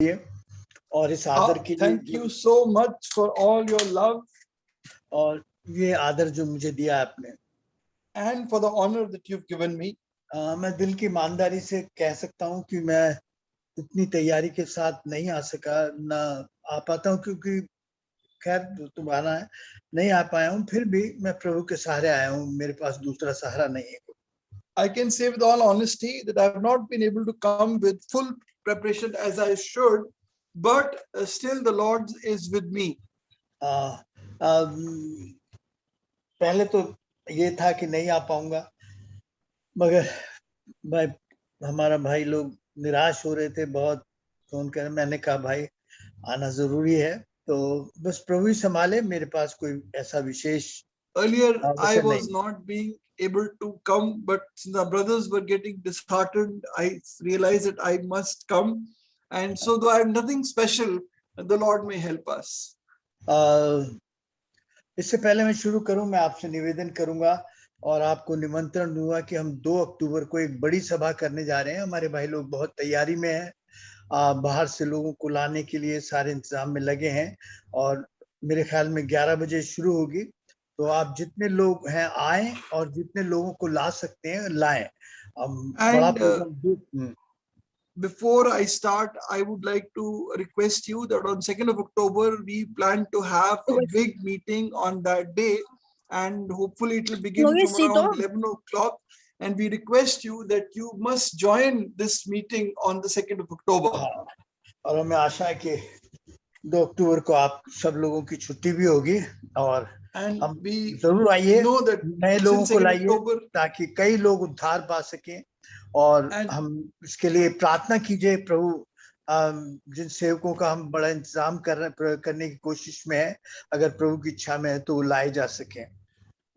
लिए और इस आदर के लिए Thank you so much for all your love और ये आदर जो मुझे दिया आपने and for the honor that you've given me. मैं दिल की ईमानदारी से कह सकता हूँ कि मैं इतनी तैयारी के साथ नहीं आ सका, ना आ पाता हूँ क्योंकि खैर तुम्हारा है, नहीं आ पाया हूँ, फिर भी मैं प्रभु के सहारे आया हूँ, मेरे पास दूसरा सहारा नहीं है। I can say with all honesty that I have not been able to come with full preparation as I should, but still the Lord is with me. पहले तो ये था कि नहीं आ पाऊंगा, मगर भाई हमारा भाई लोग निराश हो रहे थे बहुत, फोन कर मैंने कहा भाई आना जरूरी है, तो बस प्रभु ही संभाले, मेरे पास कोई ऐसा विशेष Earlier I अवसर was नहीं। not being able to come, but since the brothers were getting disheartened, I realized that I must come, and so though I have nothing special, the Lord may help us. इससे पहले मैं शुरू करूं, मैं आपसे निवेदन करूंगा और आपको निमंत्रण दूंगा कि हम 2 अक्टूबर को एक बड़ी सभा करने जा रहे हैं। हमारे भाई लोग बहुत तैयारी में हैं, बाहर से लोगों को लाने के लिए सारे इंतजाम में लगे हैं और मेरे ख्याल में 11 बजे शुरू होगी, तो आप जितने लोग हैं आए और जितने लोगों को ला सकते हैं लाएं। बड़ा programme. Before I start, I would like to request you that on 2nd of October, we plan to have a big meeting on that day, and hopefully it will begin from around 11 o'clock. And we request you that you must join this meeting on the 2nd of October. और हमें आशा है कि 2 अक्टूबर को आप सब लोगों की छुट्टी भी होगी और हम जरूर आइए, नए लोगों को लाइए ताकि कई लोग उद्धार पा सकें और हम इसके लिए प्रार्थना कीजिए। प्रभु जिन सेवकों का हम बड़ा इंतजाम करने की कोशिश में है, अगर प्रभु की इच्छा में है तो लाए जा सकें।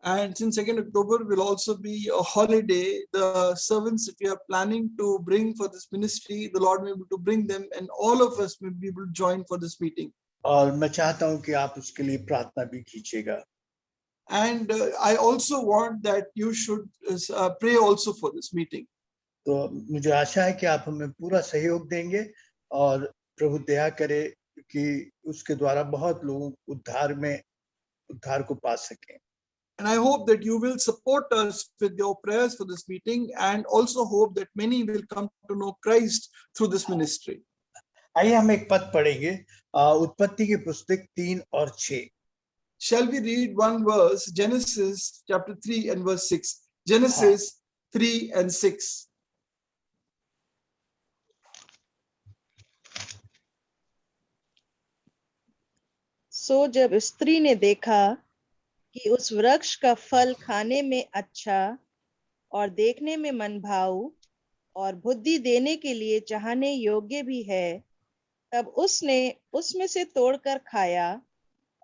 And since 2nd October will also be a holiday, the servants that we are planning to bring for this ministry, the Lord may be able to bring them, and all of us may be able to join for this meeting. और मैं चाहता हूं कि आप उसके लिए प्रार्थना भी कीजिएगा। And I also want that you should pray also for this meeting. तो मुझे आशा है कि आप हमें पूरा सहयोग देंगे और प्रभु दया करे कि उसके द्वारा बहुत लोग उद्धार को पा सकें। And I hope that you will support us with your prayers for this meeting, and also hope that many will come to know Christ through this ministry. आइए हम एक पद पढ़ेंगे, उत्पत्ति की पुस्तक 3 और 6। Shall we read one verse, Genesis chapter 3 and verse 6? Genesis 3 and 6. सो जब स्त्री ने देखा कि उस वृक्ष का फल खाने में अच्छा और देखने में मनभाऊ और बुद्धि देने के लिए चाहने योग्य भी है, तब उसने उसमें से तोड़कर खाया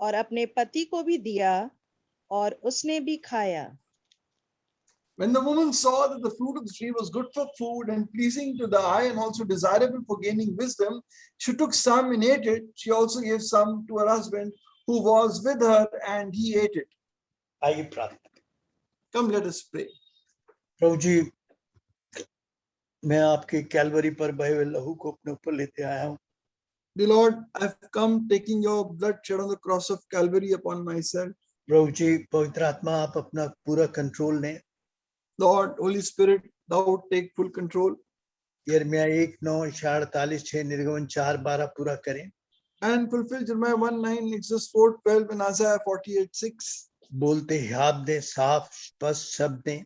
और अपने पति को भी दिया और उसने भी खाया। When the woman saw that the fruit of the tree was good for food and pleasing to the eye and also desirable for gaining wisdom, she took some and ate it. She also gave some to her husband who was with her, and he ate it. आइए प्रार्थना। Come, let us pray. प्रभु जी, मैं आपके Calvary पर बहे हुए लहू को अपने ऊपर लेते आया हूँ। Dear Lord, I've come taking your blood shed on the cross of Calvary upon myself. प्रभु जी, पवित्र आत्मा आप अपना पूरा कंट्रोल लें। Lord, Holy Spirit, thou take full control. यिर्मयाह 1:9-48, निर्गमन 4:12 पूरा करें। And fulfill Jeremiah 1:9, Exodus 4:12, and Isaiah 48:6. बोलते हियाब दें, साफ स्पष्ट शब्द दें।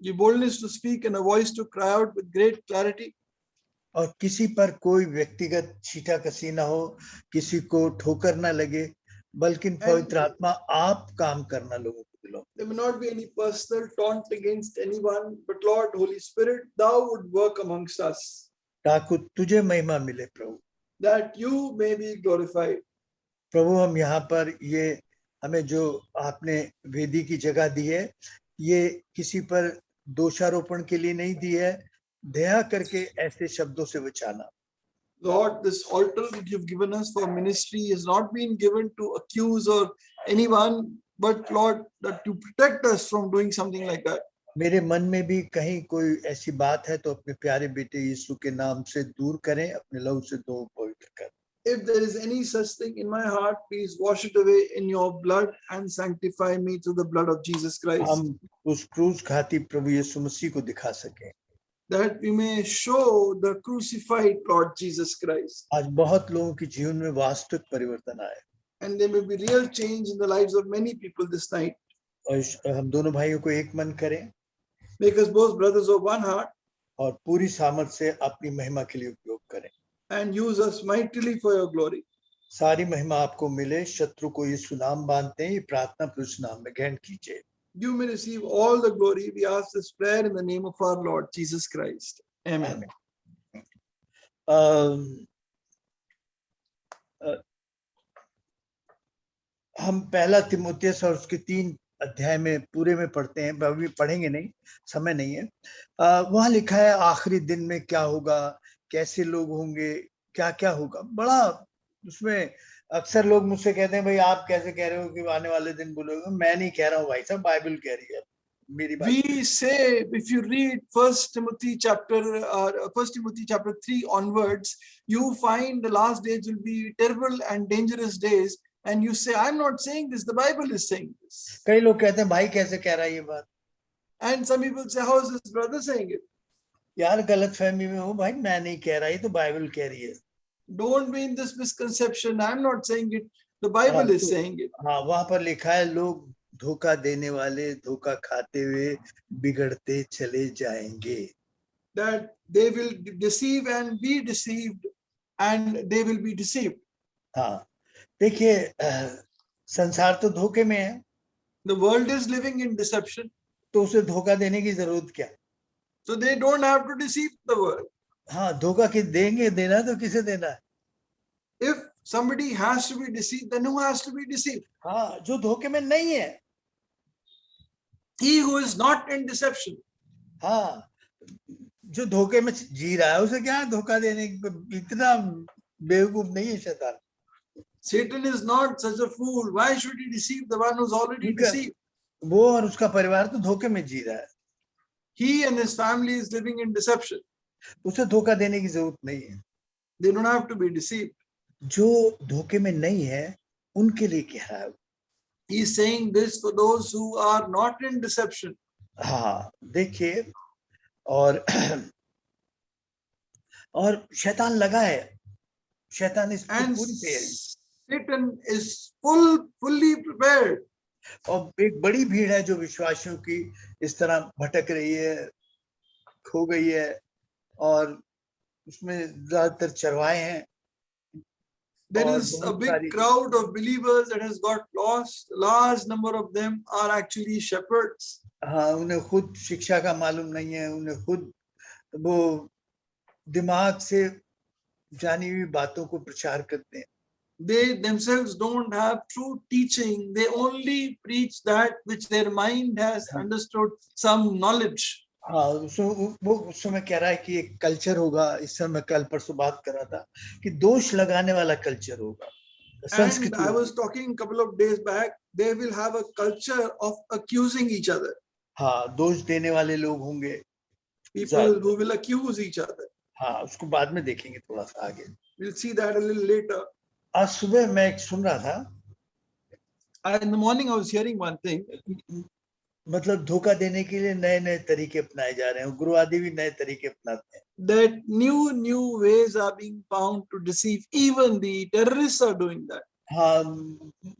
Give boldness to speak and a voice to cry out with great clarity. और किसी पर कोई व्यक्तिगत छीटाकशी ना हो, किसी को ठोकर ना लगे, बल्कि पवित्र आत्मा आप काम करना लोगों को दिलाओ। There may not be any personal taunt against anyone, but Lord, Holy Spirit, thou would work amongst us. ताकि तुझे महिमा मिले प्रभु। That you may be glorified. प्रभु हम यहाँ पर ये हमें जो आपने वेदी की जगह दी है, ये किसी पर दोषारोपण के लिए नहीं दी है, दया करके ऐसे शब्दों से बचाना। Lord, this altar that you've given us for ministry has not been given to accuse or anyone, but Lord, that you protect us from doing something like that. मेरे मन में भी कहीं कोई ऐसी बात है तो अपने प्यारे बेटे यीशु के नाम से दूर करें, अपने लहू से धो पवित्र if there is any such thing in my heart, please wash it away in your blood and sanctify me through the blood of Jesus Christ, हम उस क्रूस घाती प्रभु यीशु मसीह को दिखा सकें। that we may show the crucified Lord Jesus Christ, आज बहुत लोगों के जीवन में वास्तविक परिवर्तन आए and there may be real change in the lives of many people this night. और हम दोनों भाइयों को एक मन करें Make us both brothers of one heart और पूरी सामर्थ से अपनी महिमा के लिए उपयोग करें। and use us mightily for your glory. सारी महिमा आपको मिले। शत्रु को यीशु नाम बांधते हैं, ये प्रार्थना प्रभु नाम में ग्रहण कीजिए। You may receive all the glory. We ask this prayer in the name of our Lord Jesus Christ. Amen. हम पहला तिमुथियुस और उसके 3 अध्याय में पूरे में पढ़ते हैं, अभी पढ़ेंगे नहीं, समय नहीं है। वहां लिखा है आखिरी दिन में क्या होगा, कैसे लोग होंगे, क्या क्या होगा। बड़ा उसमें अक्सर लोग मुझसे कहते हैं, भाई आप कैसे कह रहे हो कि आने वाले दिन बोलोगे। मैं नहीं कह रहा हूँ भाई साहब, बाइबल कह रही है। मेरी बात We say, if you read 1 Timothy chapter 3 onwards, you find the last days will be terrible and dangerous days. And you say, I'm not saying this, the Bible is saying this. कई लोग कहते हैं भाई कैसे कह रहा है ये बात। And some people say, how is this brother saying it? यार गलत फहमी में हो भाई, मैं नहीं कह रहा, ये तो बाइबल कह रही है। Don't be in this misconception. I'm not saying it. The Bible is saying it. हाँ, वहां पर लिखा है लोग धोखा देने वाले, धोखा खाते हुए बिगड़ते चले जाएंगे। That they will deceive and be deceived, and they will be deceived. हाँ, देखिए संसार तो धोखे में है। The world is living in deception. तो उसे धोखा देने की जरूरत क्या? So they don't have to deceive the world. हाँ, धोखा कि देंगे, देना तो किसे देना है? If somebody has to be deceived, then who has to be deceived? हाँ, जो धोखे में नहीं है। He who is not in deception. हाँ, जो धोखे में जी रहा है उसे क्या धोखा देने की, इतना बेवकूफ नहीं है शैतान। Satan is not such a fool. Why should he deceive the one who's already deceived? वो और उसका परिवार तो धोखे में जी रहा है। He and his family is living in deception. उसे धोखा देने की जरूरत नहीं है। They don't have to be deceived. जो धोखे में नहीं है उनके लिए कह रहा है। He is saying this for those who are not in deception. हाँ, देखिए और शैतान लगा है, शैतान इस And पूरी तैयारी। Satan is fully prepared. और एक बड़ी भीड़ है जो विश्वासियों की इस तरह भटक रही है, खो गई है, और उसमें ज्यादातर चरवाहे हैं। There is a big crowd of believers that has got lost. A large number of them are actually shepherds. हाँ, उन्हें खुद शिक्षा का मालूम नहीं है, उन्हें खुद वो दिमाग से जानी हुई बातों को प्रचार करते हैं। They themselves don't have true teaching. They only preach that which their mind has understood some knowledge. हाँ, वो उस समय कह रहा है कि एक कल्चर होगा। इस समय कल परसों बात कर रहा था कि दोष लगाने वाला कल्चर होगा। And I was talking a couple of days back, they will have a culture of accusing each other. हाँ, दोष देने वाले लोग होंगे। People who will accuse each other. हाँ, उसको बाद में देखेंगे थोड़ा सा आगे। We'll see that a little later. आज सुबह मैं एक सुन रहा था। In the morning I was hearing one thing. मतलब धोखा देने के लिए नए नए तरीके अपनाए जा रहे हैं। गुरुवादी भी नए तरीके अपनाते हैं। That new ways are being found to deceive. Even the terrorists are doing that. हाँ,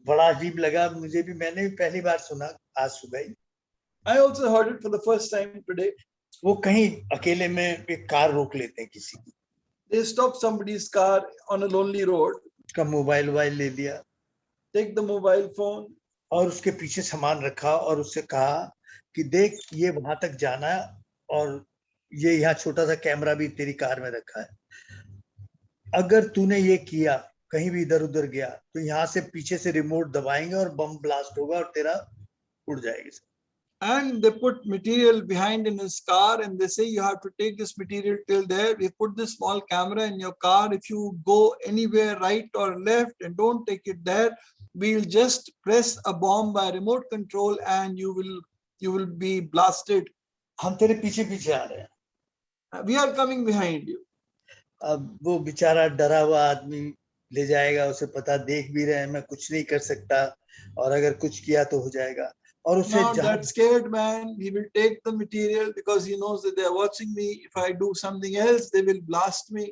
बड़ा अजीब लगा मुझे भी, मैंने भी पहली बार सुना आज सुबह ही। I also heard it for the first time today. वो कहीं अकेले में एक कार रोक लेते हैं किसी की। They stop somebody's car on a lonely road. उसका मोबाइल ले लिया, take the mobile phone, और उसके पीछे सामान रखा और उससे कहा कि देख ये वहां तक जाना है और ये यहाँ छोटा सा कैमरा भी तेरी कार में रखा है। अगर तूने ये किया, कहीं भी इधर उधर गया, तो यहाँ से पीछे से रिमोट दबाएंगे और बम ब्लास्ट होगा और तेरा उड़ जाएगी। And they put material behind in his car and they say you have to take this material till there. We put this small camera in your car. If you go anywhere right or left and don't take it there, we'll just press a bomb by remote control and you will be blasted. हम तेरे पीछे पीछे आ रहे हैं। We are coming behind you. अब वो बेचारा डरा हुआ आदमी ले जाएगा, उसे पता देख भी रहे हैं मैं कुछ नहीं कर सकता, और अगर कुछ किया तो हो जाएगा। और उसे Now जहां that scared man, he will take the material because he knows that they are watching me. If I do something else, they will blast me.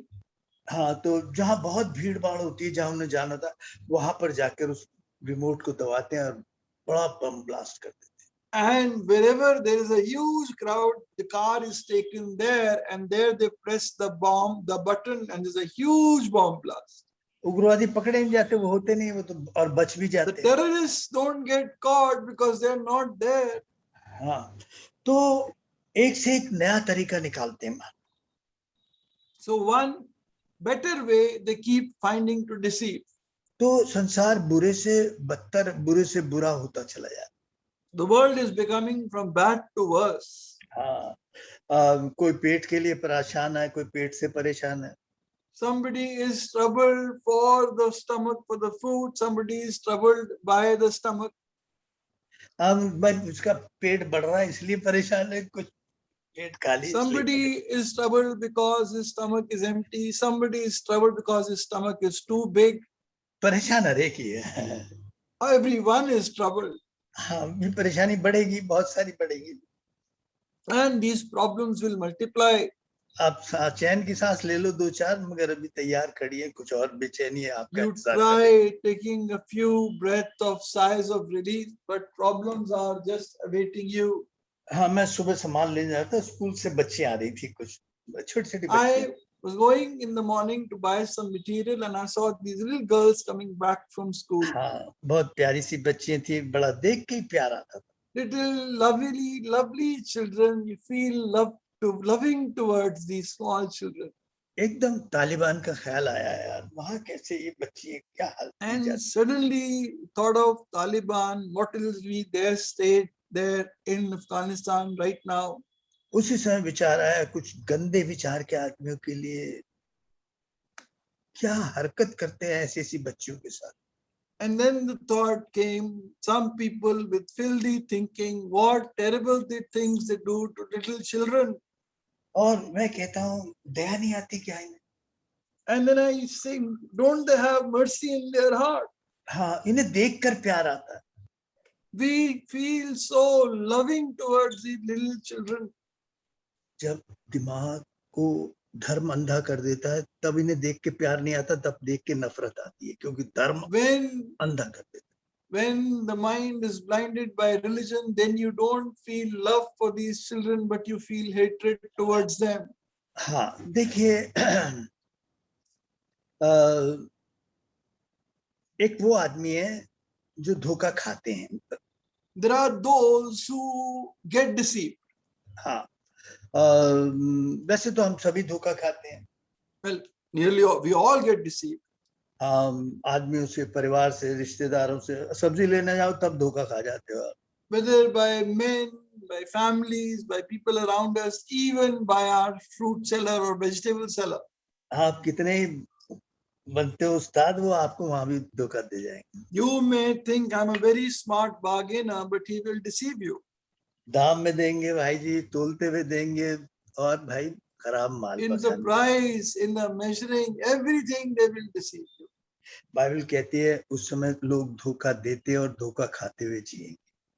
हाँ, तो जहां बहुत भीड़ भाड़ होती है, जहां उन्हें जाना था, वहां पर जाकर उस रिमोट को दबाते हैं और बड़ा बम ब्लास्ट कर देते And wherever there is a huge crowd, the car is taken there, and there they press the bomb, the button, and there's a huge bomb blast. हैं। उग्रवादी पकड़े नहीं जाते, वो होते नहीं, वो तो और बच भी The जाते हैं। terrorists don't get caught because they're not there. हाँ, तो एक से एक नया तरीका निकालते हैं। So one better way they keep finding to deceive. तो संसार बुरे से बदतर, बुरे से बुरा होता चला जाता। The world is becoming from bad to worse. हाँ, कोई पेट के लिए परेशान है, कोई पेट से परेशान है। Somebody is troubled for the stomach, for the food. Somebody is troubled by the stomach. उसका पेट बढ़ रहा है इसलिए परेशान है, कुछ पेट खाली। Somebody is troubled because his stomach is empty. Somebody is troubled because his stomach is too big. परेशान हर एक ही है। Everyone is troubled. हाँ, परेशानी बढ़ेगी, बहुत सारी बढ़ेगी। And these problems will multiply. आप चैन की सांस ले लो 2-4, मगर अभी तैयार खड़ी है कुछ और बेचैनी है आपका। You try taking a few breaths of sighs of relief, but problems are just awaiting you. हाँ, मैं सुबह सामान लेने जा रहा था, स्कूल से बच्ची आ रही थी, कुछ छोटी-छोटी I बच्ची। was going in the morning to buy some material, and I saw these little girls coming back from school. हाँ, बहुत प्यारी सी बच्चियां थी, बड़ा देख के ही प्यार आता था। Little lovely children. You feel loving towards these small children. एकदम तालिबान का ख्याल आया यार, वहां कैसे ये बच्ची क्या हाल। And suddenly thought of Taliban. What will be their state there in Afghanistan right now? उसी समय विचार आया, कुछ गंदे विचार के आदमियों के लिए क्या हरकत करते हैं ऐसी ऐसी बच्चियों के साथ। And then the thought came, some people with filthy thinking, what terrible things they do to little children. और मैं कहता हूँ दया नहीं आती क्या इन्हें? And then I think, don't they have mercy in their heart? हाँ, इन्हें देखकर प्यार आता है। We feel so loving towards these little children. जब दिमाग को धर्म अंधा कर देता है, तब इन्हें देख के प्यार नहीं आता, तब देख के नफरत आती है, क्योंकि धर्म अंधा कर देता है। When the mind is blinded by religion, then you don't feel love for these children, but you feel hatred towards them. हाँ, देखिए, एक वो आदमी है जो धोखा खाते हैं। There are those who get deceived. हाँ, वैसे तो हम सभी धोखा खाते हैं। Well, nearly we all get deceived. आदमियों से, परिवार से, रिश्तेदारों से सब्जी लेने जाओ तब धोखा खा जाते हो। Whether by men, by families, by people around us, even by our fruit seller or vegetable seller. आप कितने बनते हो उस्ताद, वो आपको वहां भी धोखा दे जाएंगे। You may think I'm a very smart bargainer, but he will deceive you. दाम में देंगे भाई जी, तोलते हुए देंगे, और भाई खराब माल। In the price, in the measuring, everything they will deceive you. Bible कहती है उस समय लोग धोखा देते और धोखा खाते हुए जिएंगे।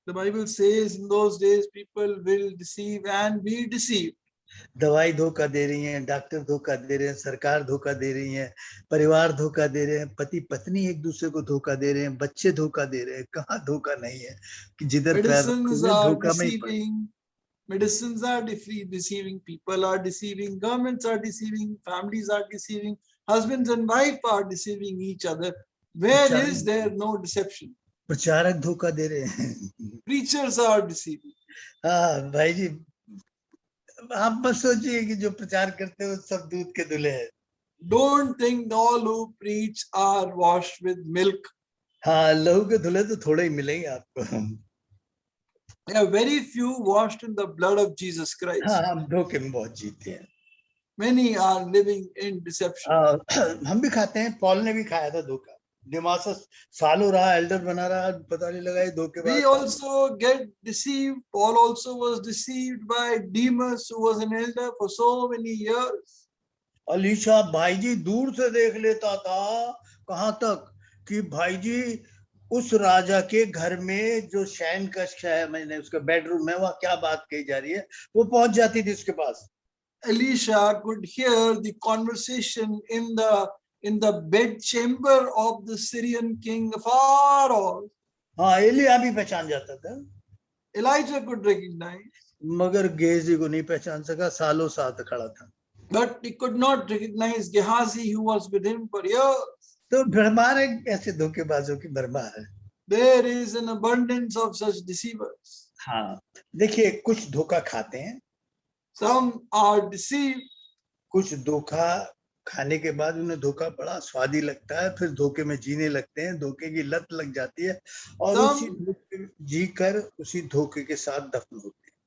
The Bible says in those days people will deceive and be deceived. दवाई धोखा दे रही है, डॉक्टर धोखा दे रहे हैं, सरकार धोखा दे रही है, परिवार धोखा दे रहे हैं, पति पत्नी एक दूसरे को धोखा दे रहे हैं, बच्चे धोखा दे रहे हैं। कहाँ धोखा नहीं है कि जिधर धोखा में ही। Medicines are deceiving, people are deceiving, governments are deceiving, families are deceiving, husbands and wife are deceiving each other. Where is there no deception? प्रचारक धोखा दे रहे हैं। Preachers are deceiving. हाँ भाई जी, आप मत सोचिए कि जो प्रचार करते हैं वो सब दूध के धुले हैं। Don't think all who preach are washed with milk. हाँ, लहू के धुले तो थोड़े ही मिलेंगे आपको। There are very few washed in the blood of Jesus Christ. हाँ, हम धोखे में बहुत जीते हैं। Many are living in deception. हम भी खाते हैं, पॉल ने भी खाया था धोखा। दिमासस सालों रहा, एल्डर बना रहा, पता नहीं लगा ये धोखे। We also get deceived. Paul also was deceived by Demas, who was an elder for so many years. Alisha भाई जी दूर से देख लेता था, कहां तक कि भाई जी उस राजा के घर में जो शयन कक्ष है, मैंने उसका बेडरूम है, वहां क्या बात कही जा रही है, वो पहुंच जाती थी उसके पास। Elisha could hear the conversation in the bed chamber of the Syrian king far off. हाँ, एलिया भी पहचान जाता था, Elijah could recognize, मगर गेजी को नहीं पहचान सका, सालों साथ खड़ा था। but he could not recognize Gehazi, who was with him for years. तो भरमार है, ऐसे धोखेबाजों की भरमार है। There is an abundance of such deceivers. हाँ, देखिए कुछ धोखा खाते हैं, Some are deceived. कुछ धोखा खाने के बाद उन्हें धोखा बड़ा स्वादी लगता है, फिर धोखे में जीने लगते हैं, धोखे की लत लग जाती है और उसी धोखे जी कर उसी धोखे के साथ दफन होते हैं।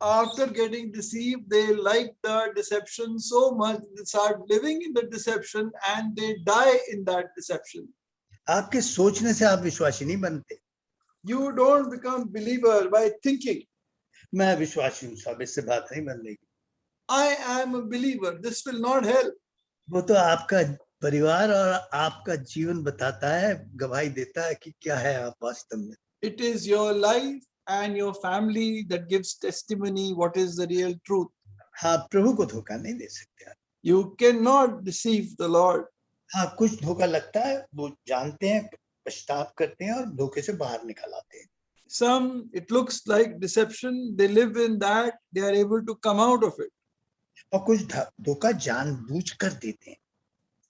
After getting deceived, they like the deception so much, they start living in the deception and they die in that deception. आपके सोचने से आप विश्वासी नहीं बनते। You don't become believer by thinking, मैं विश्वासी हूँ साहब, इससे बात नहीं बन रही। I am a believer, this will not help. वो तो आपका परिवार और आपका जीवन बताता है, गवाही देता है कि क्या है आप वास्तव में। It is your life and your family that gives testimony what is the real truth. हाँ, प्रभु को धोखा नहीं दे सकते आप। You cannot deceive the Lord. हाँ, कुछ धोखा लगता है, वो जानते हैं, पछतावा करते हैं और धोखे से बाहर निकल आते हैं। Some, it looks like deception, they live in that, they are able to come out of it. और कुछ धोखा जानबूझकर देते हैं।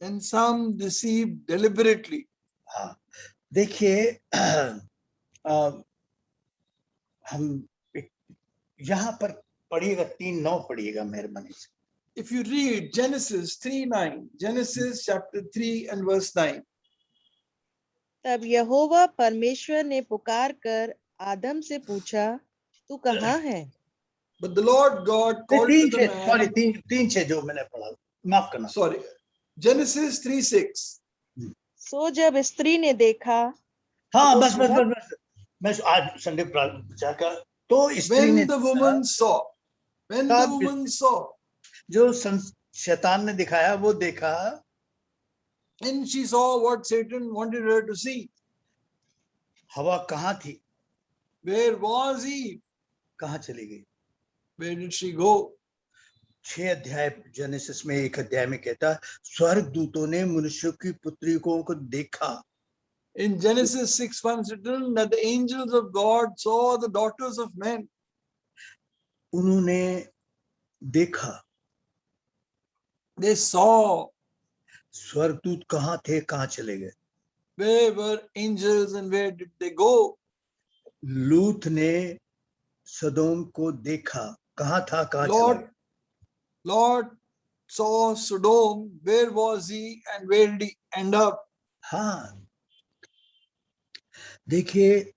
And some deceive deliberately. हाँ, देखिए हम यहाँ पर पढ़िएगा, 3:9 पढ़िएगा मेहरबानी से। If you read Genesis 3:9, Genesis chapter 3 and verse 9. तब यहोवा परमेश्वर ने पुकार कर आदम से पूछा, तू कहाँ है? But the Lord God called to the man. Sorry, 3:6 जो मैंने पढ़ा, माफ करना। Sorry, Genesis 3:6. सो जब स्त्री ने देखा, हाँ, बस मैं आज संडे प्रचार का, तो स्त्री ने when the woman saw, जो शैतान ने दिखाया वो देखा, and she saw what Satan wanted her to see. हवा कहाँ थी? Where was Eve? कहाँ चली गई? Where did she go? 6 अध्याय जेनेसिस में, 1 अध्याय में कहता है स्वर्गदूतों ने मनुष्य की पुत्रियों को देखा। In Genesis 6:1 written that the angels of God saw the daughters of men. उन्होंने देखा, They saw. स्वर्गदूत कहाँ थे, कहाँ चले गए? Where were angels and where did they go? लूत ने सदोम को देखा, कहाँ था, कहाँ चला गया? Lord saw Sodom. Where was he and where did he end up? हाँ, देखिए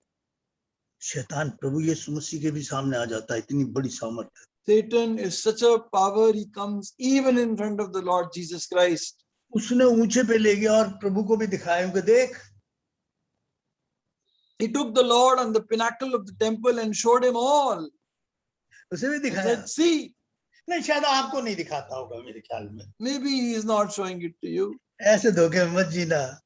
शैतान प्रभु यीशु मसीह के भी सामने आ जाता है, इतनी बड़ी सामर्थ। Satan is such a power, he comes even in front of the Lord Jesus Christ. उसने ऊंचे पे ले गया और प्रभु को भी दिखाया कि देख। He took the Lord on the pinnacle of the temple and showed him all. उसे भी दिखाया। Said, see. नहीं, शायद आपको नहीं दिखाता होगा मेरे ख्याल में। Maybe he is not showing it to you. ऐसे धोखे में मत जीना।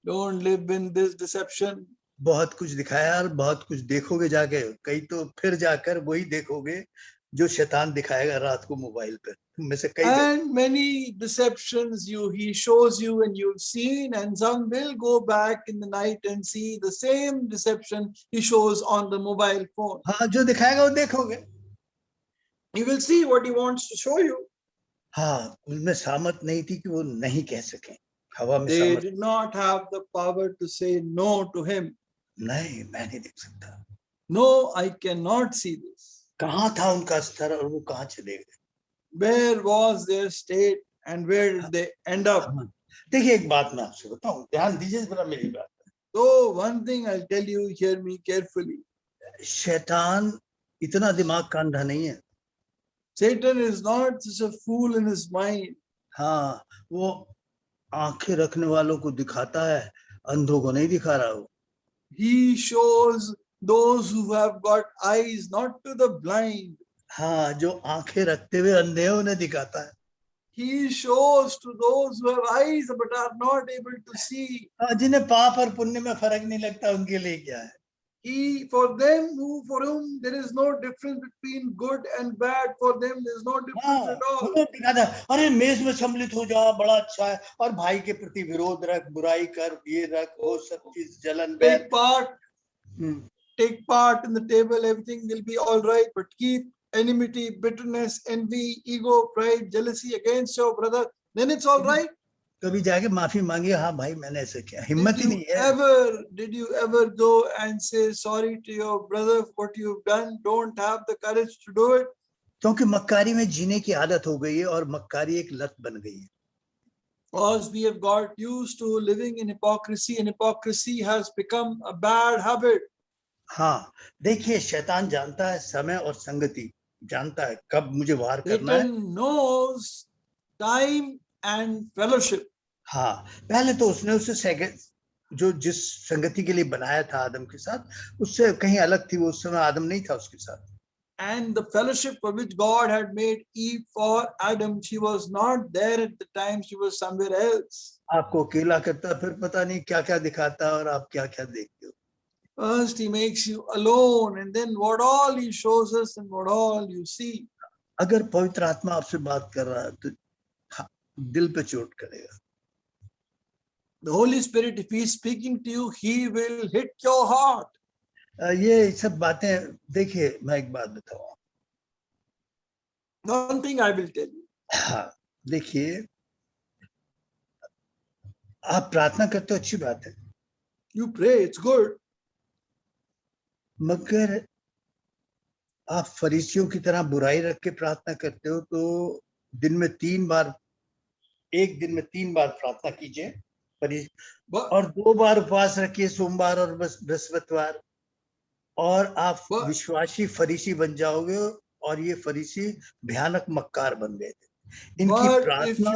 Don't live in this deception. बहुत कुछ दिखाया और बहुत कुछ देखोगे जाके, कई तो फिर जाकर वही देखोगे जो शैतान दिखाएगा रात को मोबाइल पर। में से कई and many deceptions he shows you and you've seen, and some will go back in the night and see the same deception he shows on the mobile phone. हाँ, जो दिखाएगा वो देखोगे। You will see what he wants to show you. हाँ, उनमें सामर्थ नहीं थी कि वो नहीं कह सके। हवा में They did not have the power to say no to him. नहीं, मैं नहीं देख सकता। No, I cannot see this. कहाँ था उनका स्तर और वो कहाँ चले गए? Where was their state and where did they end up? देखिए एक बात मैं आपसे बताऊं, ध्यान दीजिए जरा मेरी बात। So one thing I'll tell you, hear me carefully. शैतान इतना दिमाग का अंधा नहीं है। Satan is not such a fool in his mind. हाँ, वो आंखें रखने वालों को दिखाता है, अंधों को नहीं दिखा रहा वो। He shows those who have got eyes, not to the blind. हाँ, जो आंखें रखते हुए अंधे हैं उन्हें दिखाता है। He shows to those who have eyes but are not able to see. जिन्हें पाप और पुण्य में फर्क नहीं लगता उनके लिए क्या है? He, for them for whom there is no difference between good and bad, for them there is no difference at all. वो दिखाता है, अरे मेष में सम्मिलित हो जा, बड़ा अच्छा है, और भाई के प्रति विरोध रख, बुराई कर, ये रख, वो सब चीज जलन Take part in the table, everything will be all right, but keep enmity, bitterness, envy, ego, pride, jealousy against your brother, then it's all right. कभी जाके माफी मांगे, हाँ भाई मैंने ऐसे किया, हिम्मत ही नहीं है. Did you ever go and say sorry to your brother for what you've done? Don't have the courage to do it. क्योंकि मक्कारी में जीने की आदत हो गई है और मक्कारी एक लत बन गई है. Because we have got used to living in hypocrisy, and hypocrisy has become a bad habit. हाँ, देखिए शैतान जानता है समय और संगति, जानता है कब मुझे वार करना है. Satan knows time and fellowship. हाँ, पहले तो उसने उसे जो जिस संगति के लिए बनाया था आदम के साथ, उससे कहीं अलग थी. वो उस समय आदम नहीं था उसके साथ. And the fellowship for which God had made Eve for Adam, she was not there at the time, she was somewhere else. आपको अकेला करता, फिर पता नहीं क्या क्या दिखाता और आप क्या क्या देखते हो. First he makes you alone, and then what all he shows us and what all you see. अगर पवित्र आत्मा आपसे बात कर रहा है तो दिल पे चोट करेगा. The Holy Spirit, if he is speaking to you, he will hit your heart. ये सब बातें देखिए, मैं एक बात बताऊं. One thing I will tell you. हाँ, देखिए आप प्रार्थना करते हो, अच्छी बात है. You pray, it's good. मगर आप फरीसियों की तरह बुराई रख के प्रार्थना करते हो तो एक दिन में 3 बार प्रार्थना कीजिए और 2 बार उपवास रखिए, सोमवार और बृहस्पतिवार, और आप विश्वासी फरीसी बन जाओगे. और ये फरीसी भयानक मक्कार बन गए थे. इनकी प्रार्थना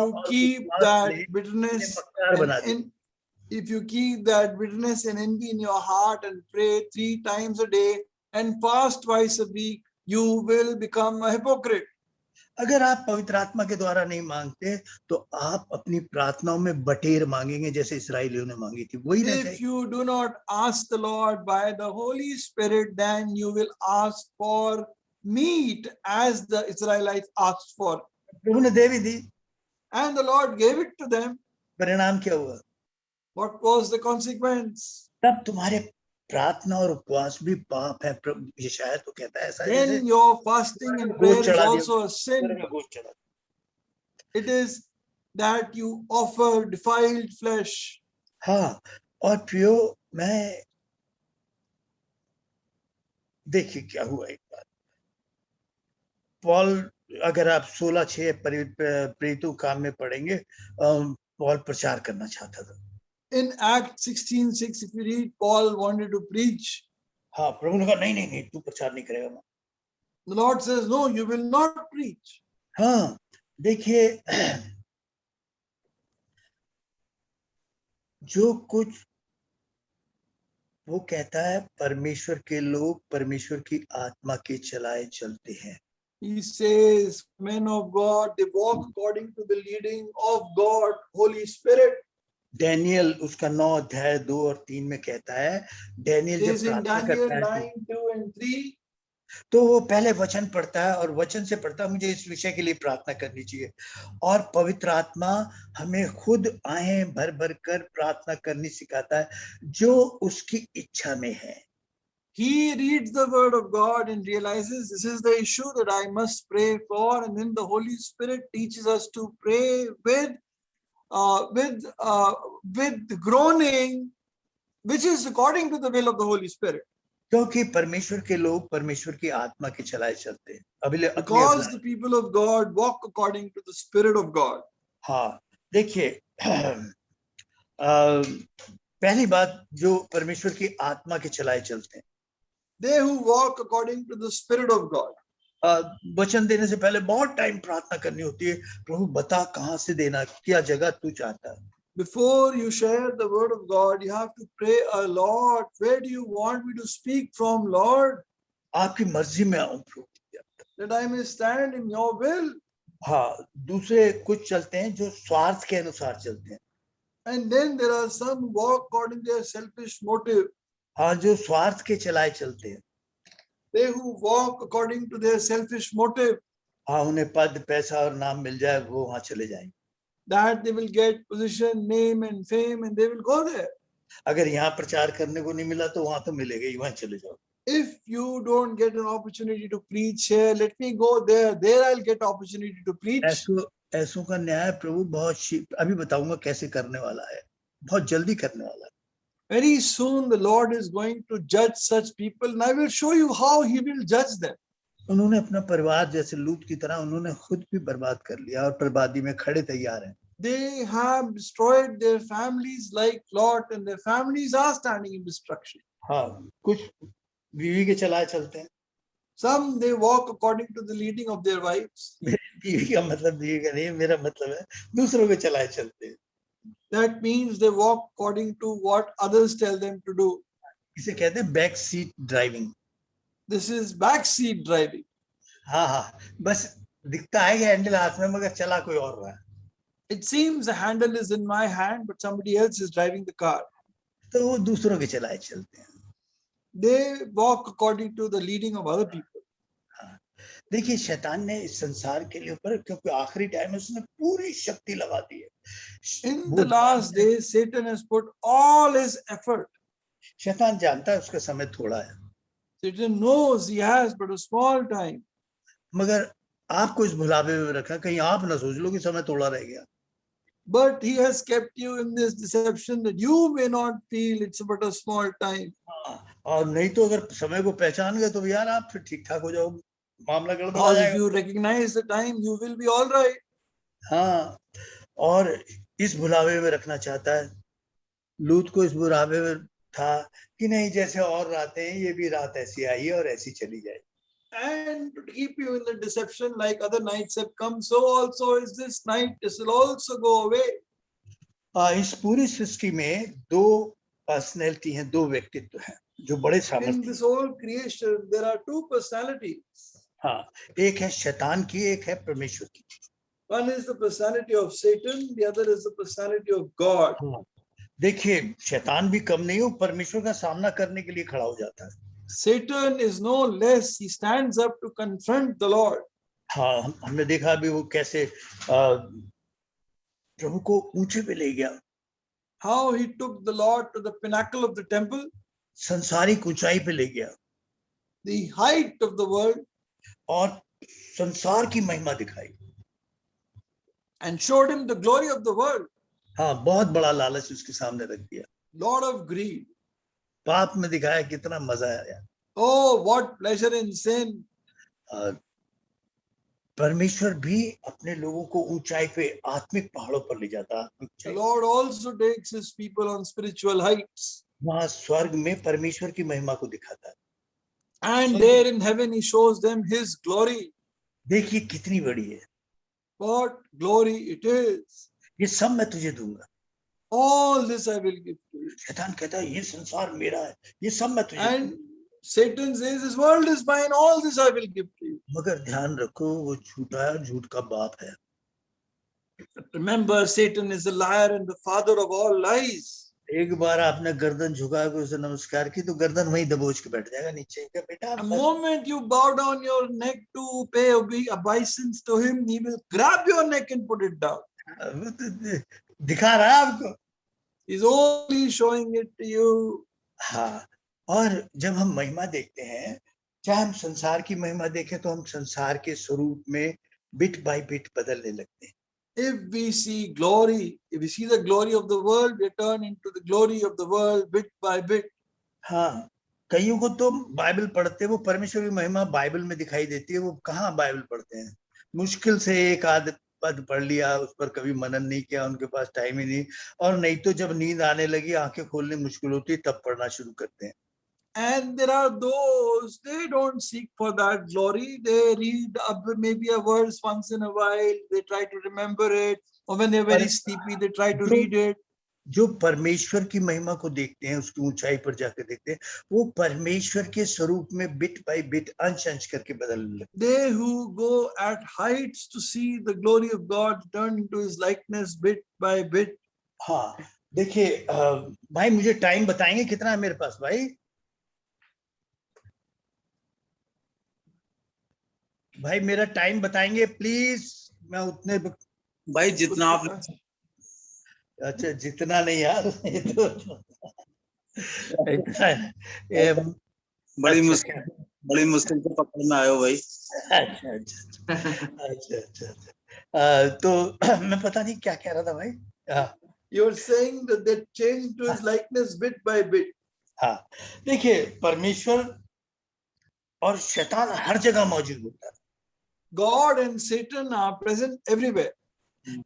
if you keep that bitterness and envy in your heart and pray 3 times a day and fast twice a week, you will become a hypocrite. अगर आप पवित्र आत्मा के द्वारा नहीं मांगते तो आप अपनी प्रार्थनाओं में बटेर मांगेंगे जैसे इस्राएलियों ने मांगी थी. वही ना. If you do not ask the Lord by the Holy Spirit, then you will ask for meat as the Israelites asked for. प्रभु ने दे भी दी. And the Lord gave it to them. परिणाम क्या हुआ? What was the consequence? तब तुम्हारे प्रार्थना और उपवास भी पाप है. यशायाह तो कहता है ऐसा. Then your fasting and prayer is also a sin. It is that you offer defiled flesh. हाँ, और प्रियो मैं देखिए क्या हुआ. एक बार पॉल, अगर आप 16:6 प्रेरितों काम में पढ़ेंगे, पॉल प्रचार करना चाहता था. In Acts 16:6, if you read, Paul wanted to preach. हाँ, प्रभु ने कहा नहीं तू प्रचार नहीं करेगा. The Lord says, no, you will not preach. हाँ, देखिए जो कुछ वो कहता है, परमेश्वर के लोग परमेश्वर की आत्मा के चलाए चलते हैं. He says, men of God, they walk according to the leading of God, Holy Spirit. Daniel उसका 9 अध्याय 2 और 3 में कहता है, डैनियल जब प्रार्थना करता है 9:2 and 3, तो वो पहले वचन पढ़ता है और वचन से पढ़ता है मुझे इस विषय के लिए प्रार्थना करनी चाहिए. और पवित्र आत्मा हमें खुद आएं भर भर कर प्रार्थना करनी सिखाता है जो उसकी इच्छा में है. He reads the word of God and realizes this is the issue that I must pray for, and then the Holy Spirit teaches us to pray with groaning, which is according to the will of the Holy Spirit. क्योंकि परमेश्वर के लोग परमेश्वर की आत्मा के चलाए चलते हैं. Because the people of God walk according to the Spirit of God. हाँ, देखिए पहली बात जो परमेश्वर की आत्मा के चलाए चलते हैं, they who walk according to the Spirit of God. वचन देने से पहले बहुत टाइम प्रार्थना करनी होती है. प्रभु बता कहां से देना, क्या जगह तू चाहता है. Before you share the word of God, you have to pray, Lord, where do you want me to speak from, Lord? आपकी मर्जी में आऊं प्रभु, that I may stand in your will. हाँ, दूसरे कुछ चलते हैं जो स्वार्थ के अनुसार चलते हैं। And then there are some who walk according to their selfish motive. हाँ, जो स्वार्थ के चलाए चलते हैं। They who walk according to their selfish motive, हाँ, उन्हें पद पैसा और नाम मिल जाए, वो वहां चले जाएंगे। that they will get position, name and fame, and they will go there. अगर यहाँ प्रचार करने को नहीं मिला तो वहां तो मिलेगा ही, वहां चले जाओ। If you don't get an opportunity to preach here, let me go there. There I'll get opportunity to preach. ऐसों का न्याय प्रभु बहुत अभी बताऊंगा कैसे करने वाला है, बहुत जल्दी करने वाला है। Very soon the Lord is going to judge such people, and I will show you how He will judge them. उन्होंने अपना परिवार जैसे लूत की तरह उन्होंने खुद भी बर्बाद कर लिया और बर्बादी में खड़े तैयार हैं। They have destroyed their families like Lot, and their families are standing in destruction. हाँ, कुछ बीवी के चलाए चलते हैं। Some they walk according to the leading of their wives. बीवी का मतलब बीवी का नहीं, मेरा मतलब है दूसरों के चलाए चलते हैं। That means they walk according to what others tell them to do. इसे कहते हैं back seat driving. This is backseat driving. हाँ हाँ, बस दिखता है कि हैंडल हाथ में मगर चला कोई और रहा है। It seems the handle is in my hand, but somebody else is driving the car. तो वो दूसरों के चलाए चलते हैं। They walk according to the leading of other people. देखिए, शैतान ने इस संसार के लिए ऊपर, क्योंकि आखिरी टाइम में उसने पूरी शक्ति लगा दी है। In the last days, Satan has put all his effort. शैतान जानता है उसका समय थोड़ा है, Satan knows he has but a small time. मगर आपको इस भुलावे में रखा, कहीं आप ना सोच लो कि समय थोड़ा रह गया। But he has kept you in this deception that you may not feel it's but a small time. और नहीं तो अगर समय को पहचान गए तो यार आप फिर ठीक ठाक हो जाओ, मामला गड़बड़ हो Because if जाएगा। you recognize the time, you will be all right. हाँ, और इस भुलावे में रखना चाहता है। लूत को इस भुलावे में था कि नहीं, जैसे और रातें हैं, ये भी रात ऐसी आई है और ऐसी चली जाए। And to keep you in the deception like other nights have come, so also is this night. This will also go away. इस पूरी सृष्टि में दो पर्सनैलिटी हैं, दो व्यक्तित्व हैं जो बड़े In सामर्थ्य। this whole creation, there are two personalities. हाँ, एक है शैतान की, एक है परमेश्वर की। One is the personality of Satan, the other is the personality of God. देखिए, शैतान भी कम नहीं हो, परमेश्वर का सामना करने के लिए खड़ा हो जाता है। Satan is no less, he stands up to confront the Lord. हाँ, हमने देखा अभी वो कैसे प्रभु को ऊंचे पे ले गया। How he took the Lord to the pinnacle of the temple, संसारिक ऊंचाई पे ले गया the height of the world, और संसार की महिमा दिखाई। and showed him the glory of the world. हाँ, बहुत बड़ा लालच उसके सामने रख दिया। Lot of greed. पाप में दिखाया, कितना मजा आया। Oh, what pleasure in sin. परमेश्वर भी अपने लोगों को ऊंचाई पे, आत्मिक पहाड़ों पर ले जाता है। The Lord also takes his people on spiritual heights. वहां स्वर्ग में परमेश्वर की महिमा को दिखाता है। And there in heaven he shows them his glory. देखिए कितनी बड़ी है। What glory it is. ये सब मैं तुझे दूंगा। All this I will give to you. शैतान कहता है ये संसार मेरा है, ये सब मैं तुझे And Satan says, this world is mine, all this I will give to you. मगर ध्यान रखो, वो झूठा है, झूठ का बाप है। But remember, Satan is a liar and the father of all lies. एक बार आपने गर्दन झुका के उसे नमस्कार की तो गर्दन वहीं दबोच के बैठ जाएगा नीचे। क्या बेटा, The moment you bow down your neck to pay obeisance to him, he will grab your neck and put it down. दिखा रहा है आपको। He's only showing it to you. हाँ, और जब हम महिमा देखते हैं, चाहे हम संसार की महिमा देखें तो हम संसार के स्वरूप में बिट बाय बिट बदलने लगते हैं। If we see glory, if we see the glory of the world, we turn into the glory of the world bit by bit. हाँ, कईयों को तो बाइबल पढ़ते वो परमेश्वर की महिमा बाइबल में दिखाई देती है, वो कहाँ बाइबल पढ़ते हैं। मुश्किल से एक आध पद पढ़ लिया, उस पर कभी मनन नहीं किया, उनके पास टाइम ही नहीं, और नहीं तो जब नींद आने लगी, आंखें खोलने मुश्किल होती, तब पढ़ना शुरू करते हैं। And there are those, they don't seek for that glory. They read maybe a verse once in a while. They try to remember it. Or when they're very sleepy, they try to read it. जो परमेश्वर की महिमा को देखते हैं, उसकी ऊंचाई पर जाकर देखते हैं, वो परमेश्वर के स्वरूप में बिट बाय बिट, अंश अंश करके बदलने लगते हैं। They who go at heights to see the glory of God turn into his likeness bit by bit. हाँ, देखिए भाई मुझे टाइम बताएंगे कितना है मेरे पास भाई? भाई मेरा टाइम बताएंगे प्लीज, मैं उतने भाई जितना आप, अच्छा जितना नहीं यार ये तो इतना ये, बड़ी अच्छा, मुश्किल, बड़ी मुश्किल से पकड़ में आए हो भाई। अच्छा अच्छा अच्छा अच्छा तो मैं पता नहीं क्या कह रहा था भाई। You're saying that they change to his likeness bit by bit. हाँ, देखिए परमेश्वर और शैतान हर जगह मौजूद होता है। God and Satan are present everywhere.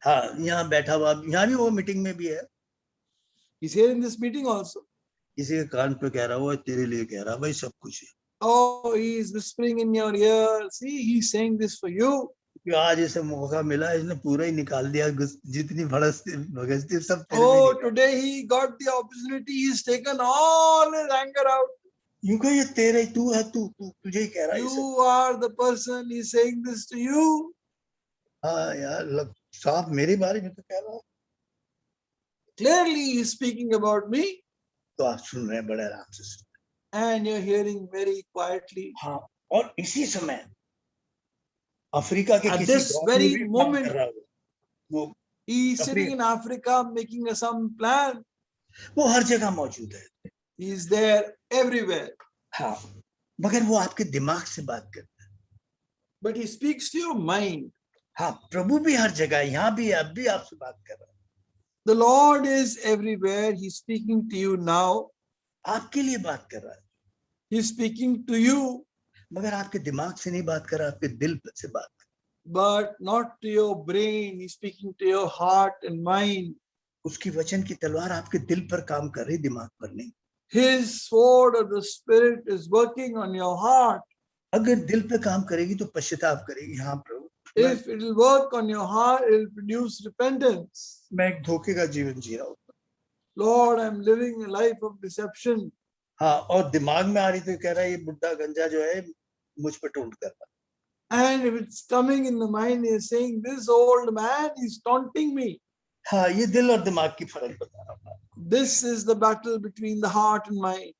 हाँ, यहाँ बैठा हुआ, यहाँ भी वो मीटिंग में भी है, He's here in this meeting also. किसी के कान पे कह रहा हुआ, तेरे लिए कह रहा भाई, सब कुछ है। Oh, he is whispering in your ear. See, he's saying this for you. आज इसे मौका मिला, इसने पूरा ही निकाल दिया, जितनी भड़स भगस थी सब तेरे में Oh, निकाल। today he got the opportunity. He's taken all his anger out. यूं कह, ये तेरे, तू है, तू तुझे ही कह रहा है ये सब। You are the person. He's saying this to you. हाँ यार, साफ मेरे बारे में तो कह रहा है। Clearly, he's speaking about me. तो आप सुन रहे हैं बड़े आराम से सुन। And you're hearing very quietly. हाँ, और इसी समय अफ्रीका के At किसी this गांव में very भी काम moment, कर रहा है वो he's sitting in Africa making some plan. वो हर जगह मौजूद है। He's there everywhere. हाँ, मगर वो आपके दिमाग से बात करता है। But he speaks to your mind. हाँ, प्रभु भी हर जगह, यहाँ भी, अब भी आपसे बात कर रहा है। The Lord is everywhere. He's speaking to you now. आपके लिए बात कर रहा है, He's speaking to you, मगर आपके दिमाग से नहीं बात कर रहा, आपके दिल से बात कर but not to your brain. He's speaking to your heart and mind. रहा। उसकी वचन की तलवार आपके दिल पर काम कर रही, दिमाग पर नहीं। His sword of the Spirit is working on your heart. अगर दिल पे काम करेगी तो पश्चाताप करेगी। हाँ प्रभु, If it will work on your heart, it will produce repentance. मैं एक धोखे का जीवन जी रहा हूँ। Lord, I'm living a life of deception. हाँ, और दिमाग में आ रही तो कह रहा है, ये बुड्ढा गंजा जो है मुझ पर टोंट कर रहा है। And if it's coming in the mind, he's saying, this old man is taunting me. हाँ, ये दिल और दिमाग की फर्क बता रहा हूँ। This is the battle between the heart and mind.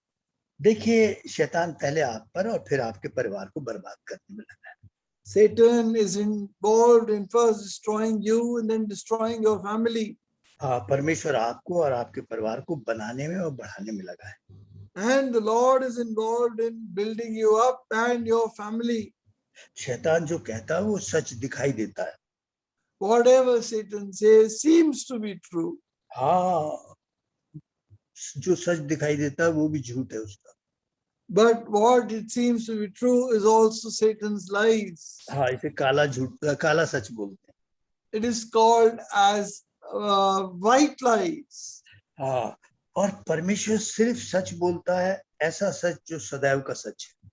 देखिए, शैतान पहले आप पर और फिर आपके परिवार को बर्बाद करने में लगा है। Satan is involved in first destroying you and then destroying your family. हाँ, परमेश्वर आपको और आपके परिवार को बनाने में और बढ़ाने में लगा है। And the Lord is involved in building you up and your family. शैतान जो कहता है वो सच दिखाई देता है। Whatever Satan says seems to be true. हाँ, जो सच दिखाई देता है वो भी झूठ है उसका। But what it seems to be true is also Satan's lies. हाँ, इसे काला झूठ, काला सच बोलते हैं। It is called as white lies. हाँ, और परमेश्वर सिर्फ सच बोलता है, ऐसा सच जो सदैव का सच है।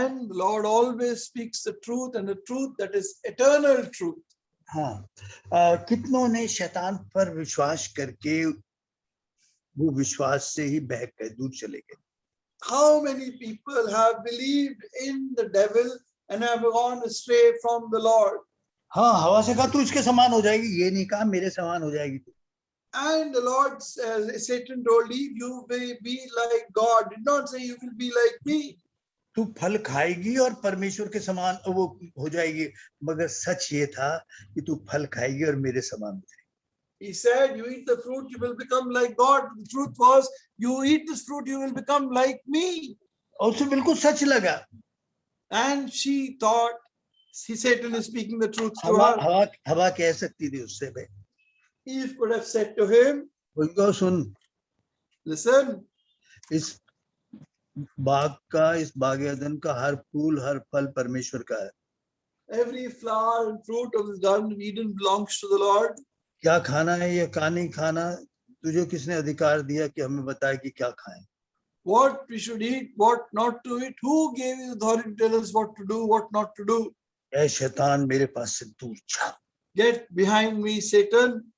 And the Lord always speaks the truth, and the truth that is eternal truth. हाँ, कितनों ने शैतान पर विश्वास करके वो विश्वास से ही बहक गए, दूर चले गए। How many people have believed in the devil and have gone astray from the Lord? हाँ, हवा से कहा तू इसके समान हो जाएगी, ये नहीं कहा मेरे समान हो जाएगी तू। And the Lord, Satan told Eve, you will be like God. Did not say you will be like me. तू फल खाएगी और परमेश्वर के समान वो हो जाएगी, मगर सच ये था कि तू फल खाएगी और मेरे समान हो जाएगी। He said, you eat the fruit, you will become like God. The truth was, you eat this fruit, you will become like me. और उसे बिल्कुल सच लगा। And she thought, see, Satan is speaking the truth to her. हवा कह सकती थी उससे भाई। Eve could have said to him, उनको सुन, listen, इस बाग का, इस बाग अदन का हर फूल हर फल परमेश्वर का है। every flower and fruit of this garden of Eden belongs to the Lord. क्या खाना है या क्या नहीं खाना, तुझे किसने अधिकार दिया कि हमें बताए कि क्या खाएं? What we should eat, what not to eat, who gave you authority to tell us what to do, what not to do? ऐ शैतान, मेरे पास से दूर जा। Get behind me, Satan.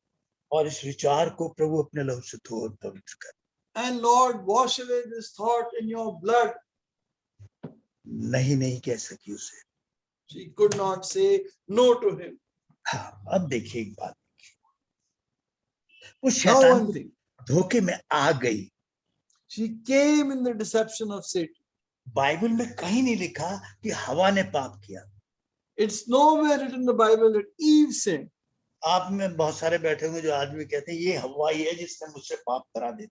और इस विचार को प्रभु अपने लहू से धो और पवित्र कर। And Lord, wash away this thought in your blood. नहीं कह सकी उसे। She could not say no to him. हाँ, अब देखिए एक बात, वो Now शैतान one के thing, धोखे में आ गई। she came in the deception of Satan. Bible में कहीं नहीं लिखा कि हवा ने पाप किया। It's nowhere written in the Bible that Eve sinned. आप में बहुत सारे बैठे होंगे जो आदमी कहते हैं ये हवा ही है जिसने मुझसे पाप करा दिया।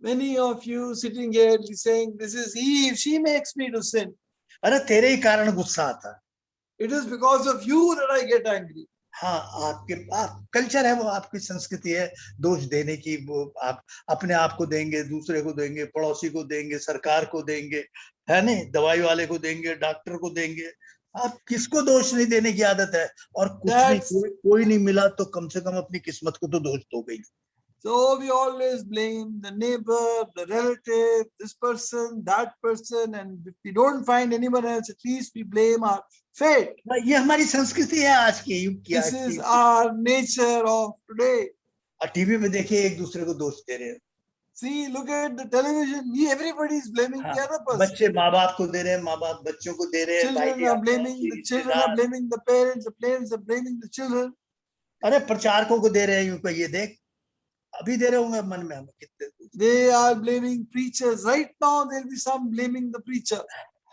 Many of you sitting here saying, this is Eve, she makes me to sin. अरे तेरे ही कारण गुस्सा आता। It is because of you that I get angry. हाँ, आपके कल्चर है, वो आपकी संस्कृति है दोष देने की। वो आप अपने आप को देंगे, दूसरे को देंगे, पड़ोसी को देंगे, सरकार को देंगे, है नहीं, दवाई वाले को देंगे, डॉक्टर को देंगे। आप किसको दोष नहीं देने की आदत है। और कुछ नहीं, कोई नहीं मिला तो कम से कम अपनी किस्मत को तो दोष दो गई। So we always blame the neighbor, the relative, this person, that person, and if we don't find anyone else, at least we blame our fate. ये हमारी संस्कृति है आज के युग की। This is our nature of today. TV में देखिए एक दूसरे को दोष दे रहे हैं। See, look at the television. Everybody is blaming the other person. बच्चे माँ बाप को दे रहे हैं, माँ बाप बच्चों को दे रहे हैं। Children are blaming the children, are blaming the parents are blaming the children. अरे प्रचारकों को दे रहे हैं, यूं ये देख, अभी दे रहे होंगे मन में हम कितने। They are blaming preachers. Right now there will be some blaming the preacher.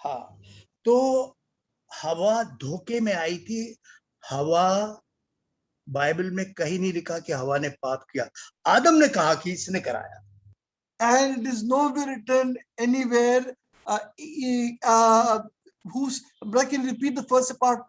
हाँ, तो हवा धोखे में आई थी। हवा, बाइबल में कहीं नहीं लिखा कि हवा ने पाप किया। आदम ने कहा कि इसने कराया। And it is nowhere written anywhere. Who's? I can repeat the first part.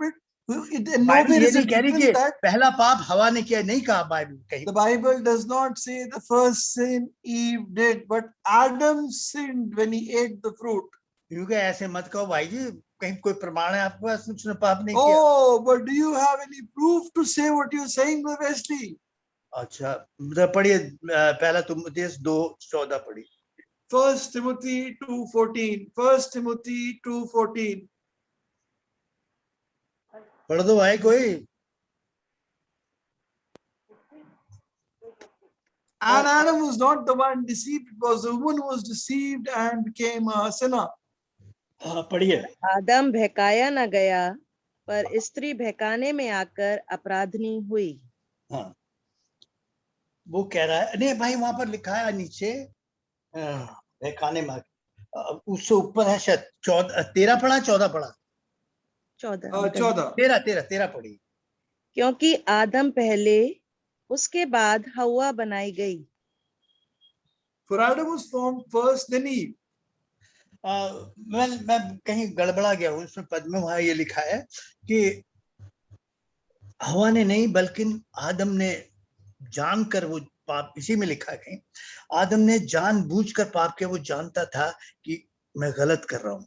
Bible ये नहीं कह रही कि पहला पाप हवा ने किया, नहीं कहा बाइबल कहीं। The Bible does not say the first sin Eve did, but Adam sinned when he ate the fruit. क्योंकि ऐसे मत कहो भाई जी, कहीं कोई प्रमाण है आपके पास उसने पाप नहीं किया? Oh, but do you have any proof to say what you're saying, Wesley? अच्छा, पढ़िए पहला तीमुथियुस 2:14 पढ़िए। 1 Timothy 2:14. 1 Timothy 2:14. पढ़ दो भाई कोई। And Adam was not the one deceived, it was the woman who was deceived and became a sinner. हाँ पढ़िए। आदम बहकाया न गया, पर स्त्री बहकाने में आकर अपराधनी हुई। हाँ, वो कह रहा है, नहीं भाई वहां पर लिखा है नीचे बहकाने में, उससे ऊपर है शायद 13 पढ़ा 14 पढ़ा 13 पढ़ी। क्योंकि आदम पहले, उसके बाद हव्वा बनाई गई। For Adam was formed first, then Eve. मैं कहीं गड़बड़ा गया हूँ, इसमें पद में वहां ये लिखा है कि हवा ने नहीं बल्कि आदम ने जानकर वो पाप, इसी में लिखा है कहीं, आदम ने जानबूझकर पाप किया। वो जानता था कि मैं गलत कर रहा हूँ।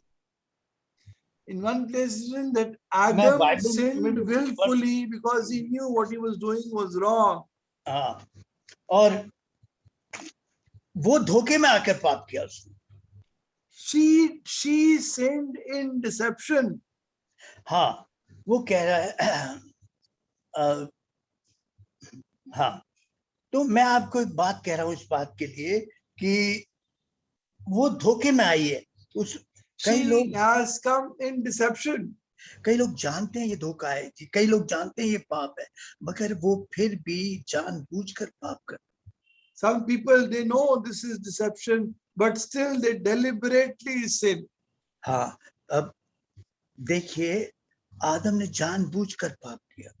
In one place written that Adam sinned willfully because he knew what he was doing was wrong. हाँ, और वो धोखे में आकर पाप किया उसने। She sinned in deception. हाँ, वो कह रहा है हाँ, तो मैं आपको एक बात कह रहा हूँ इस बात के लिए कि वो धोखे में आई है। कई लोग has come in deception. कई लोग जानते हैं ये धोखा है, कई लोग जानते हैं ये पाप है, मगर वो फिर भी जानबूझकर पाप करते। Some people, they know this is deception, but still they deliberately sin. हाँ, अब देखिए आदम ने जानबूझकर पाप किया।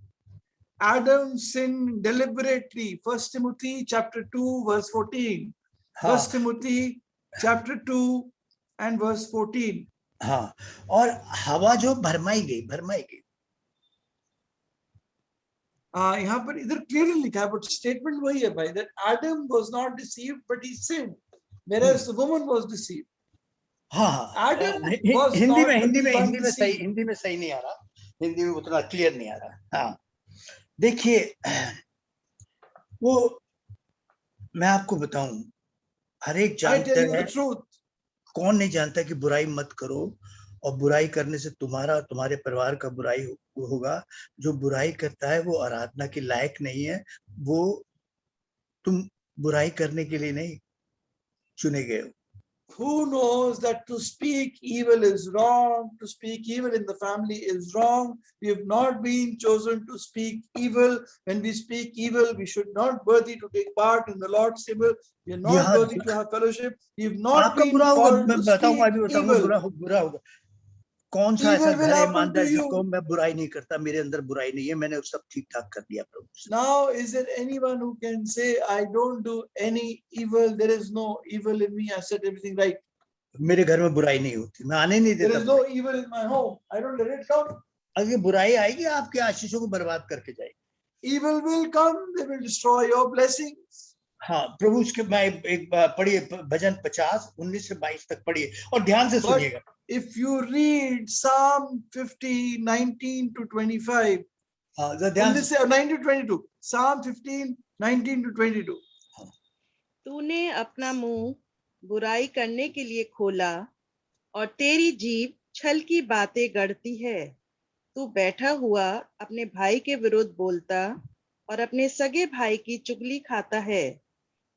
Adam sinned deliberately. 1 Timothy chapter 2 verse 14. हाँ, 1 Timothy chapter 2 and verse 14. हाँ, और हवा जो भरमाई गई। यहाँ पर इधर clearly लिखा है, but statement वही है भाई, that Adam was not deceived but he sinned, whereas the woman was deceived. हाँ, Adam was Hindi not Hindi में सही नहीं आ रहा, हिंदी में उतना क्लियर नहीं आ रहा। हाँ, देखिए वो मैं आपको बताऊं, हर एक जानता है, कौन नहीं जानता कि बुराई मत करो, और बुराई करने से तुम्हारे परिवार का बुराई होगा। जो बुराई करता है वो आराधना के लायक नहीं है, वो तुम बुराई करने के लिए नहीं चुने गए हो। Who knows that to speak evil is wrong, to speak evil in the family is wrong. We have not been chosen to speak evil. When we speak evil, we should not worthy to take part in the Lord's table. We are not यहाँ worthy to have fellowship. We have not आपका been बुरा होगा, called मैं to बताऊंगा, speak अभी बताऊंगा, evil. बुरा होगा। कौन सा ऐसा Evil will घर है happen ईमानदार to जिसको you. मैं बुराई नहीं करता, मेरे अंदर बुराई नहीं है, मैंने सब ठीक ठाक कर दिया प्रभु से। Now, is there anyone who can say, I don't do any evil, there is no evil in me, I said everything right? मेरे घर में बुराई नहीं होती, मैं आने नहीं There देता। is no evil in my home, I don't let it come. अगर बुराई आएगी आपके आशीषों को बर्बाद करके जाएगी। Evil will come, they will destroy your blessings. हाँ, प्रभु उसके मैं एक पढ़िए भजन 50 19 से 22 तक पढ़िए और ध्यान से सुनिएगा। If you read Psalm 50 19 to 25, ध्यान से 19 to 22, Psalm 15 19 to 22. तूने अपना मुंह बुराई करने के लिए खोला और तेरी जीभ छल की बातें गढ़ती है। तू बैठा हुआ अपने भाई के विरुद्ध बोलता और अपने सगे भाई की चुगली खाता है।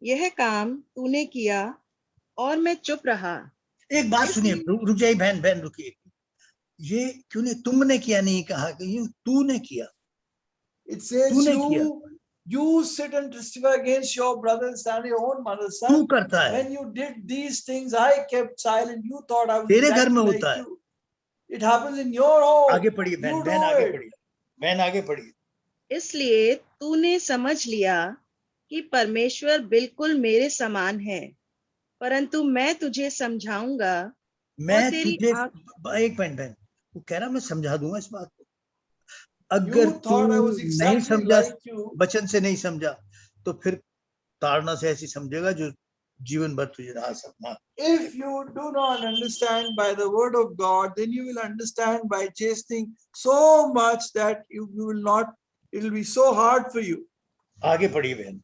यह काम तूने किया और मैं चुप रहा। एक बात सुनिए, रुक जाइए बहन रुकिए। ये क्यों नहीं तुमने किया नहीं कहा कि ये तूने किया। It says you sit and testify against your brothers and your own mother's son. तू करता है। When you did these things, I kept silent. You thought I was तेरे घर में exactly होता like है। you. It happens in your home. आगे पढ़िए बहन आगे पढ़िए, बहन आगे पढ़िए। इसलिए तूने समझ लिया कि परमेश्वर बिल्कुल मेरे समान है, परंतु मैं तुझे समझाऊंगा। मैं तुझे एक मिनट बहन, वो कह रहा मैं समझा दूंगा इस बात को। अगर तू नहीं समझा, वचन से नहीं समझा, तो फिर ताड़ना से ऐसी समझेगा जो जीवन भर तुझे ना सकना। If you do not understand by the word of God, then you will understand by chastening so much that you will not, it will be so hard for you. आगे पढ़िए बहन।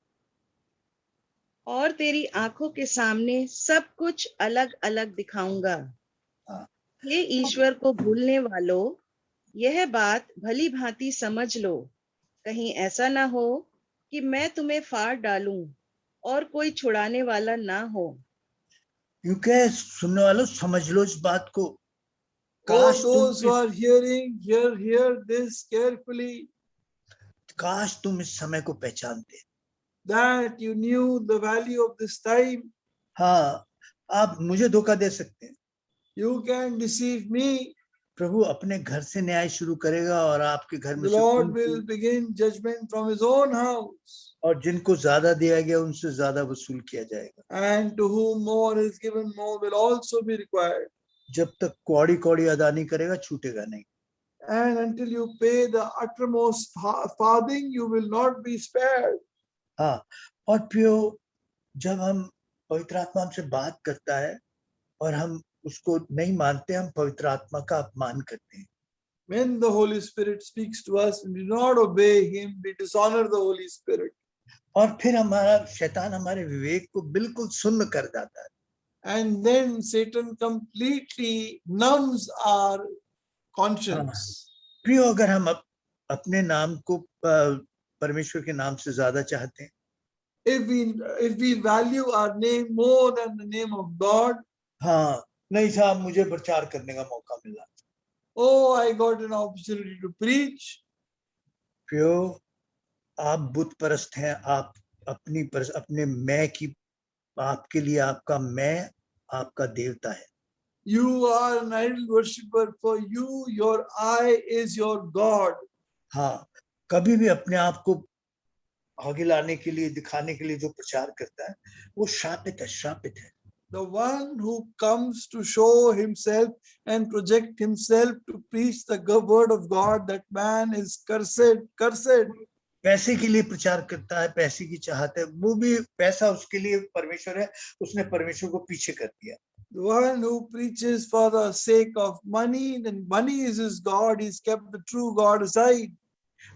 और तेरी आंखों के सामने सब कुछ अलग अलग दिखाऊंगा। हे ईश्वर को भूलने वालों, यह बात भली भांति समझ लो। कहीं ऐसा ना हो कि मैं तुम्हें फाड़ डालूं और कोई छुड़ाने वाला ना हो। क्योंकि सुनने वालों समझ लो इस बात को। All those who are hearing, hear this carefully. काश तुम इस समय को पहचानते। That you knew the value of this time. हाँ, आप मुझे धोखा दे सकते हैं। You can deceive me. प्रभु अपने घर से न्याय शुरू करेगा और आपके घर में The Lord will begin judgment from His own house. और जिनको ज्यादा दिया गया उनसे ज्यादा वसूल किया जाएगा। And to whom more is given, more will also be required. जब तक कौड़ी कौड़ी अदा नहीं करेगा छूटेगा नहीं। And until you pay the uttermost farthing, you will not be spared. हाँ, और प्रियो जब हम पवित्र आत्मा हमसे बात करता है और हम उसको नहीं मानते, हम पवित्र आत्मा का अपमान करते हैं। When the Holy Spirit speaks to us and we do not obey Him, we dishonor the Holy Spirit. और फिर हमारा शैतान हमारे विवेक को बिल्कुल सुन्न कर देता है। And then Satan completely numbs our conscience. प्रियो अगर हम अपने नाम को परमेश्वर के नाम से ज्यादा चाहते हैं, if we value our name more than the name of God, हाँ, नहीं साहब मुझे प्रचार करने का मौका मिला। Oh, I got an opportunity to preach. प्रियो आप बुत परस्त हैं, आप अपने मैं की, आपके लिए आपका मैं आपका देवता है। You are an idol worshipper. For you, your I is your God. हाँ, कभी भी अपने आप को आगे लाने के लिए, दिखाने के लिए जो प्रचार करता है वो शापित है, शापित है। The one who comes to show himself and project himself to preach the word of God, that man is cursed, cursed. पैसे के लिए प्रचार करता है, पैसे की चाहत है, वो भी पैसा उसके लिए परमेश्वर है, उसने परमेश्वर को पीछे कर दिया। The one who preaches for the sake of money, then money is his God. He's kept the true God aside.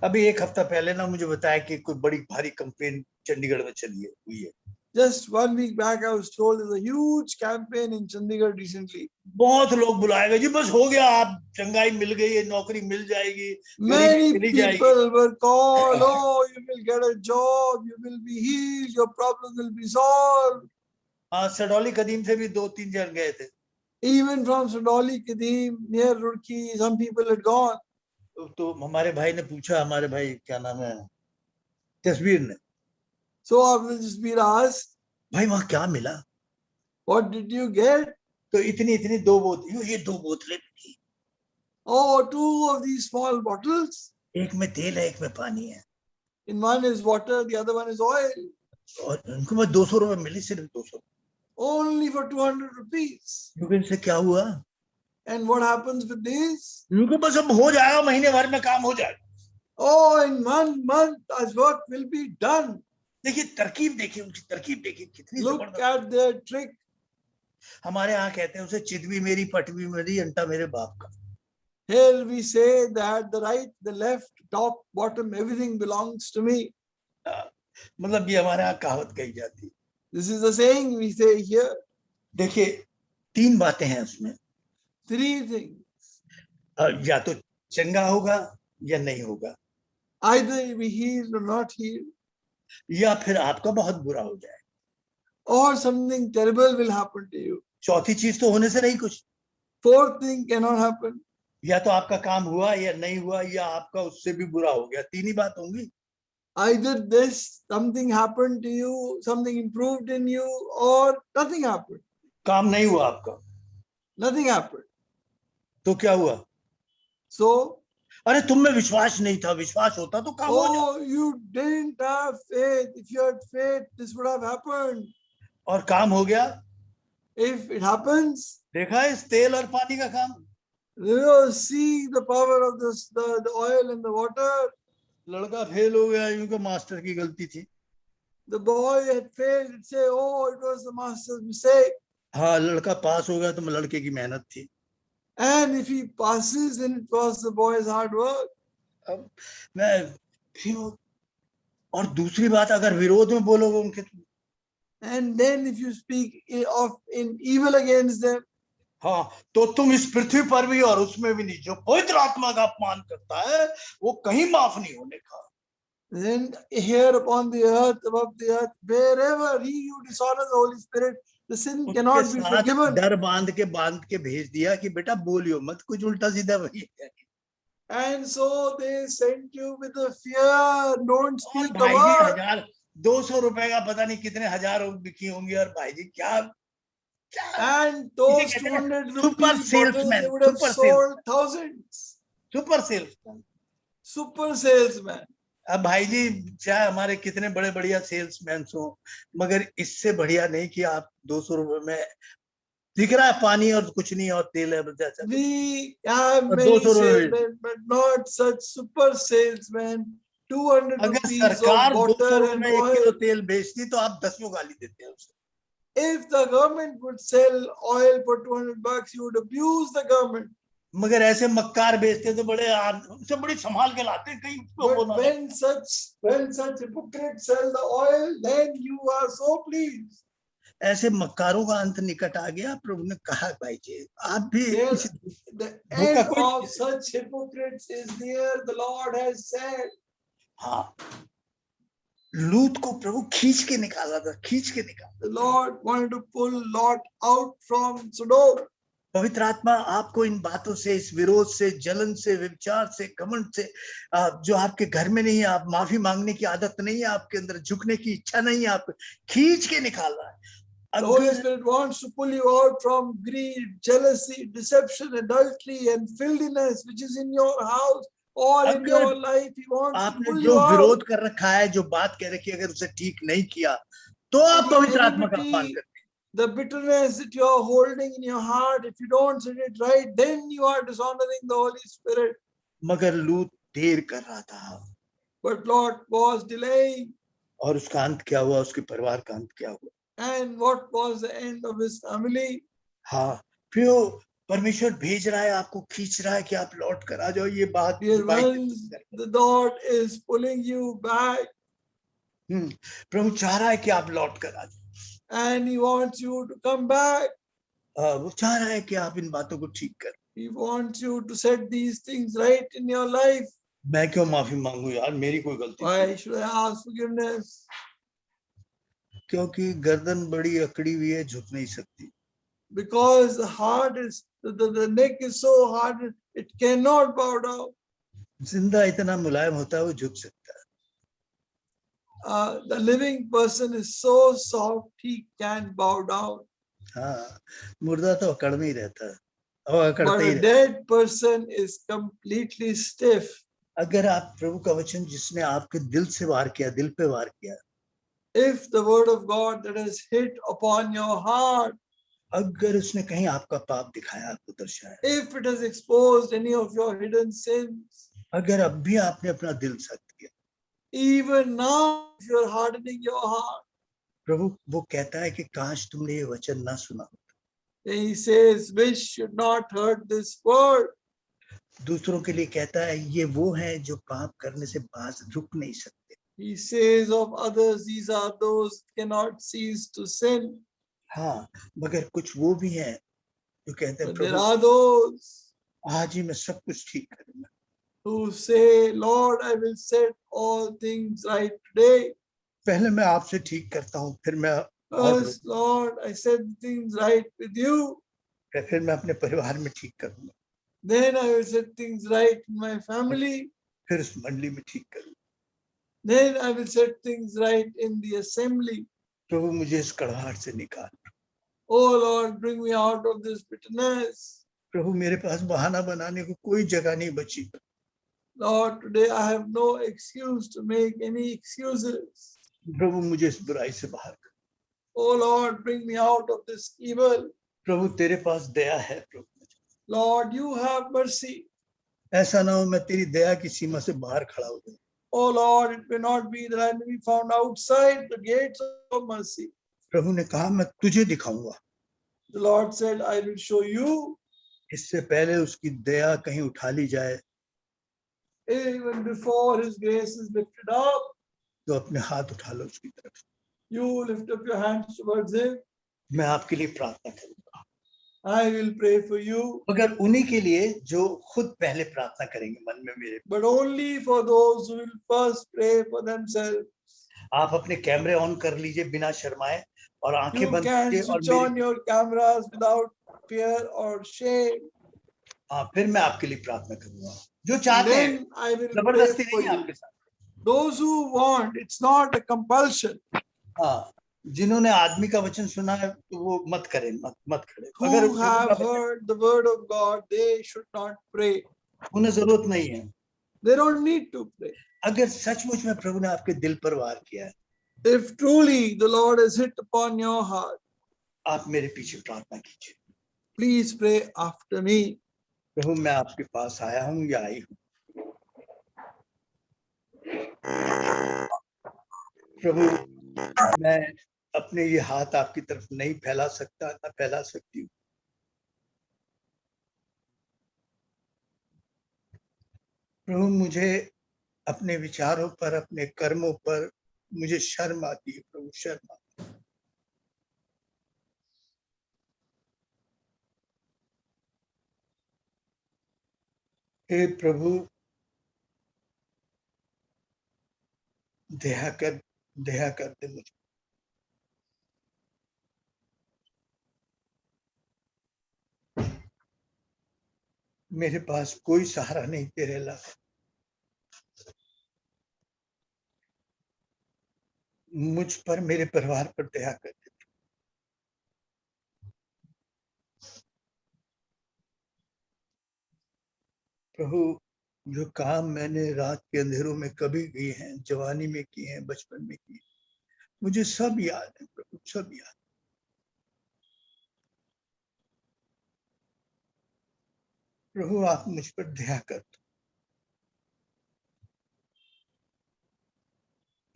अभी एक हफ्ता पहले ना मुझे बताया कि कोई बड़ी भारी कंपेन चंडीगढ़ में चली हुई है। Just 1 week back, I was told there's a huge campaign in Chandigarh recently. बहुत लोग बुलाए गए जी, बस हो गया, आप चंगाई मिल गई है, नौकरी मिल जाएगी, Many चली जाएगी। people were called, oh, you will get a job, you will be healed, your problems will be solved. हाँ, सडौली कदीम से भी 2-3 जन गए थे। Even from Sudoli Kadim, near Roorkee, some people had gone. तो हमारे भाई ने पूछा, हमारे भाई क्या नाम है, तस्वीर ने, So after this being asked, भाई वहां क्या मिला? what did you get? तो इतनी इतनी 2 बोतल, ये 2 बोतलें थी, Oh, 2 of these small bottles. एक में तेल है, एक में पानी है, In one is water, the other one is oil. और उनको मैं 200 रुपए मिली, सिर्फ 200, Only for 200 rupees. क्योंकि इनसे क्या हुआ? And what happens with this? उनको बस अब हो जाएगा, महीने भर में काम हो जाएगा। Oh, in 1 month, our work will be done. देखिए तरकीब, देखिए उनकी तरकीब, देखिए कितनी Look जबरदस्त। at their trick. हमारे यहाँ कहते हैं उसे, चितवी मेरी पटवी मेरी, अंटा मेरे बाप का। Here we say that the right, the left, top, bottom, everything belongs to me. मतलब ये हमारे यहाँ कहावत कही जाती है। This is the saying we say here. देखिए 3 बातें हैं उसमें, 3 things. या तो चंगा होगा या नहीं होगा, Either we healed or not healed, या फिर आपका बहुत बुरा हो जाए, or something terrible will happen to you. चौथी चीज तो होने से नहीं कुछ, 4th thing cannot happen. या तो आपका काम हुआ या नहीं हुआ, या आपका उससे भी बुरा हो गया, 3 ही बात होंगी। Either this, something happened to you, something improved in you, or nothing happened. काम नहीं हुआ आपका, Nothing happened. तो क्या हुआ? So, अरे तुम में विश्वास नहीं था, विश्वास होता तो काम हो जाता। oh, you didn't have faith. If you had faith, this would have happened. और काम हो गया। If it happens, देखा है इस तेल और पानी का काम, you see the power of this, the oil and the water. लड़का फेल हो गया, यूं कि मास्टर की गलती थी। The boy had failed. He'd say, oh, it was the master's mistake. हाँ, लड़का पास हो गया तो लड़के की मेहनत थी। And if he passes, then it was the boy's hard work. अब मैं फिर, और दूसरी बात, अगर विरोध में बोलोगे उनके, And then if you speak in evil against them, हाँ, तो तुम इस पृथ्वी पर भी और उसमें भी नहीं, जो पवित्र आत्मा का अपमान करता है वो कहीं माफ नहीं होने का। then here upon the earth, above the earth, wherever he who dishonors the Holy Spirit, the sin cannot be forgiven. डर बांध के भेज दिया कि बेटा बोलियो मत, कुछ उल्टा सीधा वही है। And so they sent you with a fear, don't speak the भाई word. जी 1,200 रुपए का पता नहीं कितने हजार बिकी होंगी, और भाई जी क्या And those 200 super rupees bottles, salesman, they would have super sold thousands. Super salesman. Super salesman. अब भाई जी चाहे हमारे कितने बड़े बढ़िया सेल्समैन हो, मगर इससे बढ़िया नहीं कि आप 200 रुपए में दिख रहा है पानी और कुछ नहीं और तेल है। We have many salesmen, but not such super salesmen. 200 अगर rupees सरकार of water 200 and में 1 oil. किलो तेल बेचती तो आप 10 गाली देते हैं उसे। If the government would sell oil for $200, you would abuse the government. मगर ऐसे मक्कार बेचते तो बड़े उनसे बड़ी संभाल के लाते हैं कहीं। But when such hypocrites sell the oil, then you are so pleased. ऐसे मक्कारों का अंत निकट आ गया। प्रभु ने कहा भाई जी आप भी The end of such hypocrites is near, the Lord has said. हाँ, लूत को प्रभु खींच के निकाला था, खींच के निकाला। The Lord wanted to pull Lot out from Sodom. पवित्र आत्मा आपको इन बातों से, इस विरोध से, जलन से, विचार से, घमंड से, जो आपके घर में नहीं है, आप माफी मांगने की आदत नहीं है, आपके अंदर झुकने की इच्छा नहीं है, आप खींच के निकाल रहा है। The Holy Spirit wants to pull you out from greed, jealousy, deception, adultery, and filthiness which is in your house or in your life. He wants to pull you out. आपने जो विरोध कर रखा है, जो बात कह रखी है, अगर उसे ठीक नहीं किया तो आप पवित्र आत्मा का अपमान करते हैं। The bitterness that you are holding in your heart, if you don't set it right, then you are dishonoring the Holy Spirit. मगर लूत देर कर रहा था। But Lot was delaying. और उसका अंत क्या हुआ? उसके परिवार का अंत क्या हुआ? And what was the end of his family? हाँ, फिर परमेश्वर भेज रहा है, आपको खींच रहा है कि आप लौट कर आ जाओ। ये बात the Lord is pulling you back. प्रभु चाह रहा है कि आप लौट कर आ जाओ। and he wants you to come back. वो चाह रहा है कि आप इन बातों को ठीक करें। He wants you to set these things right in your life. मैं क्यों माफी मांगू यार, मेरी कोई गलती Why नहीं। should I ask forgiveness? क्योंकि गर्दन बड़ी अकड़ी हुई है, झुक नहीं सकती। Because the heart is, the neck is so hard, it cannot bow down. जिंदा इतना मुलायम होता है, वो झुक सकता है। The living person is so soft, he can bow down. हाँ, मुर्दा तो अकड़ में ही रहता है, और अकड़ता But ही a रहता है। dead person is completely stiff. अगर आप प्रभु का वचन जिसने आपके दिल से वार किया, दिल पे वार किया, If the word of God that has hit upon your heart, अगर उसने कहीं आपका पाप दिखाया, आपको दर्शाया, if it has exposed any of your hidden sins, अगर अब भी आपने अपना दिल सख्त किया, even now if you are hardening your heart, प्रभु वो कहता है कि काश तुमने ये वचन ना सुना होता। he says, wish should not hurt this word. दूसरों के लिए कहता है, ये वो है जो पाप करने से बाज रुक नहीं सकते। He says of others, these are those who cannot cease to sin. हाँ, मगर कुछ वो भी हैं जो कहते हैं, But there Prabhu are those आज ही मैं सब कुछ ठीक करूंगा। who say, Lord, I will set all things right today. पहले मैं आपसे ठीक करता हूँ, फिर मैं और First, Lord, I set things right with you. फिर मैं अपने परिवार में ठीक करूंगा, Then I will set things right in my family. फिर उस मंडली में ठीक करूंगा। Then I will set things right in the assembly. प्रभु मुझे इस कड़वाहट से निकाल। Oh Lord, bring me out of this bitterness. प्रभु मेरे पास बहाना बनाने को कोई जगह नहीं बची। Lord, today I have no excuse to make any excuses. प्रभु मुझे इस बुराई से बाहर कर। Oh Lord, bring me out of this evil. प्रभु तेरे पास दया है। प्रभु Lord, you have mercy. ऐसा ना हो मैं तेरी दया की सीमा से बाहर खड़ा हो जाऊं। Oh Lord, it may not be that I may be found outside the gates of mercy. प्रभु ने कहा मैं तुझे दिखाऊंगा। The Lord said, I will show you. इससे पहले उसकी दया कहीं उठा ली जाए, Even before his grace is lifted up, तो अपने हाथ उठा लो उसकी तरफ। you lift up your hands towards him. मैं आपके लिए प्रार्थना करूंगा। I will pray for you. मगर उन्हीं के लिए जो खुद पहले प्रार्थना करेंगे मन में मेरे। But only for those who will first pray for themselves. आप अपने कैमरे ऑन कर लीजिए बिना शर्माए और आंखें You बंद can कीजिए और switch on your cameras without fear or shame. हाँ, फिर मैं आपके लिए प्रार्थना करूंगा। जो चाहते हैं, Then I will pray जबरदस्ती for नहीं है you. आपके साथ। Those who want, it's not a compulsion. हाँ, जिन्होंने आदमी का वचन सुना है तो वो मत करें, मत करें। Who have heard the word of God, they should not pray. उन्हें जरूरत नहीं है। They don't need to pray. अगर सचमुच में प्रभु ने आपके दिल पर वार किया है, If truly the Lord has hit upon your heart, आप मेरे पीछे प्रार्थना कीजिए। please pray after me. प्रभु मैं आपके पास आया हूँ या आई हूँ। प्रभु मैं अपने ये हाथ आपकी तरफ नहीं फैला सकता, ना फैला सकती हूँ। प्रभु मुझे अपने विचारों पर, अपने कर्मों पर मुझे शर्म आती है। प्रभु शर्म आती है। हे प्रभु दया कर दे मुझे। मेरे पास कोई सहारा नहीं तेरे अलावा। मुझ पर, मेरे परिवार पर दया कर दे। प्रभु जो काम मैंने रात के अंधेरों में कभी किए हैं, जवानी में किए हैं, बचपन में किए, मुझे सब याद है। प्रभु सब याद। प्रभु आप मुझ पर दया कर दो।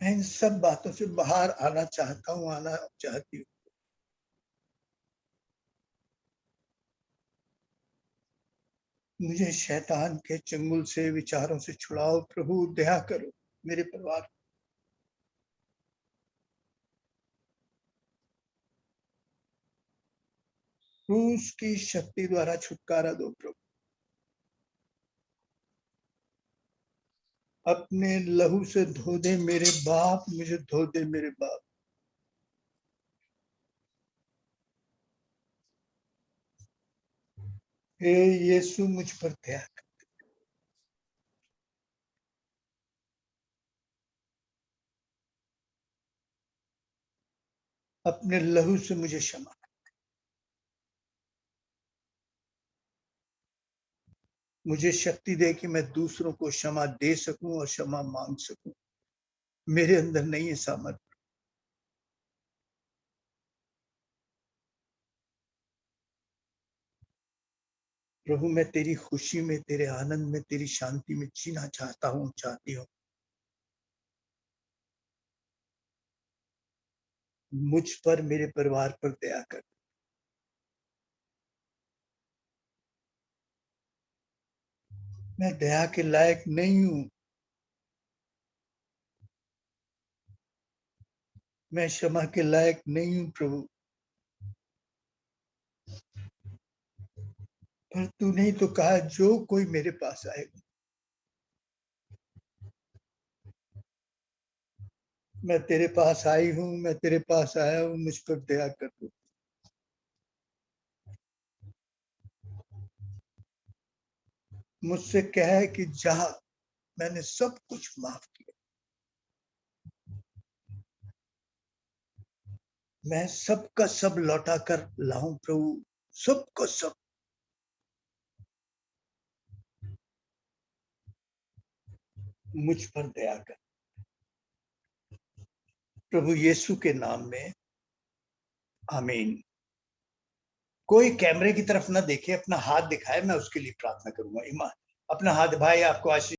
मैं इन सब बातों से बाहर आना चाहता हूँ, आना चाहती हूँ। मुझे शैतान के चंगुल से, विचारों से छुड़ाओ। प्रभु दया करो मेरे परिवार। क्रूस की शक्ति द्वारा छुटकारा दो प्रभु। अपने लहू से धो दे मेरे बाप, मुझे धो दे मेरे बाप। हे यीशु मुझ पर दया कर। अपने लहू से मुझे क्षमा कर। मुझे शक्ति दे कि मैं दूसरों को क्षमा दे सकूं और क्षमा मांग सकूं। मेरे अंदर नहीं है सामर्थ्य। प्रभु मैं तेरी खुशी में, तेरे आनंद में, तेरी शांति में जीना चाहता हूं, चाहती हूं। मुझ पर, मेरे परिवार पर दया कर। मैं दया के लायक नहीं हूं। मैं क्षमा के लायक नहीं हूं प्रभु, पर तूने ही तो कहा जो कोई मेरे पास आएगा। मैं तेरे पास आई हूं, मैं तेरे पास आया हूं, मुझ पर दया कर दो। मुझसे कह कि जा, मैंने सब कुछ माफ किया। मैं सबका सब लौटा कर लाऊं प्रभु, सबका सब। मुझ पर दया कर प्रभु यीशु के नाम में, आमीन। कोई कैमरे की तरफ ना देखे, अपना हाथ दिखाए, मैं उसके लिए प्रार्थना करूंगा। ईमान, अपना हाथ। भाई आपको आशीष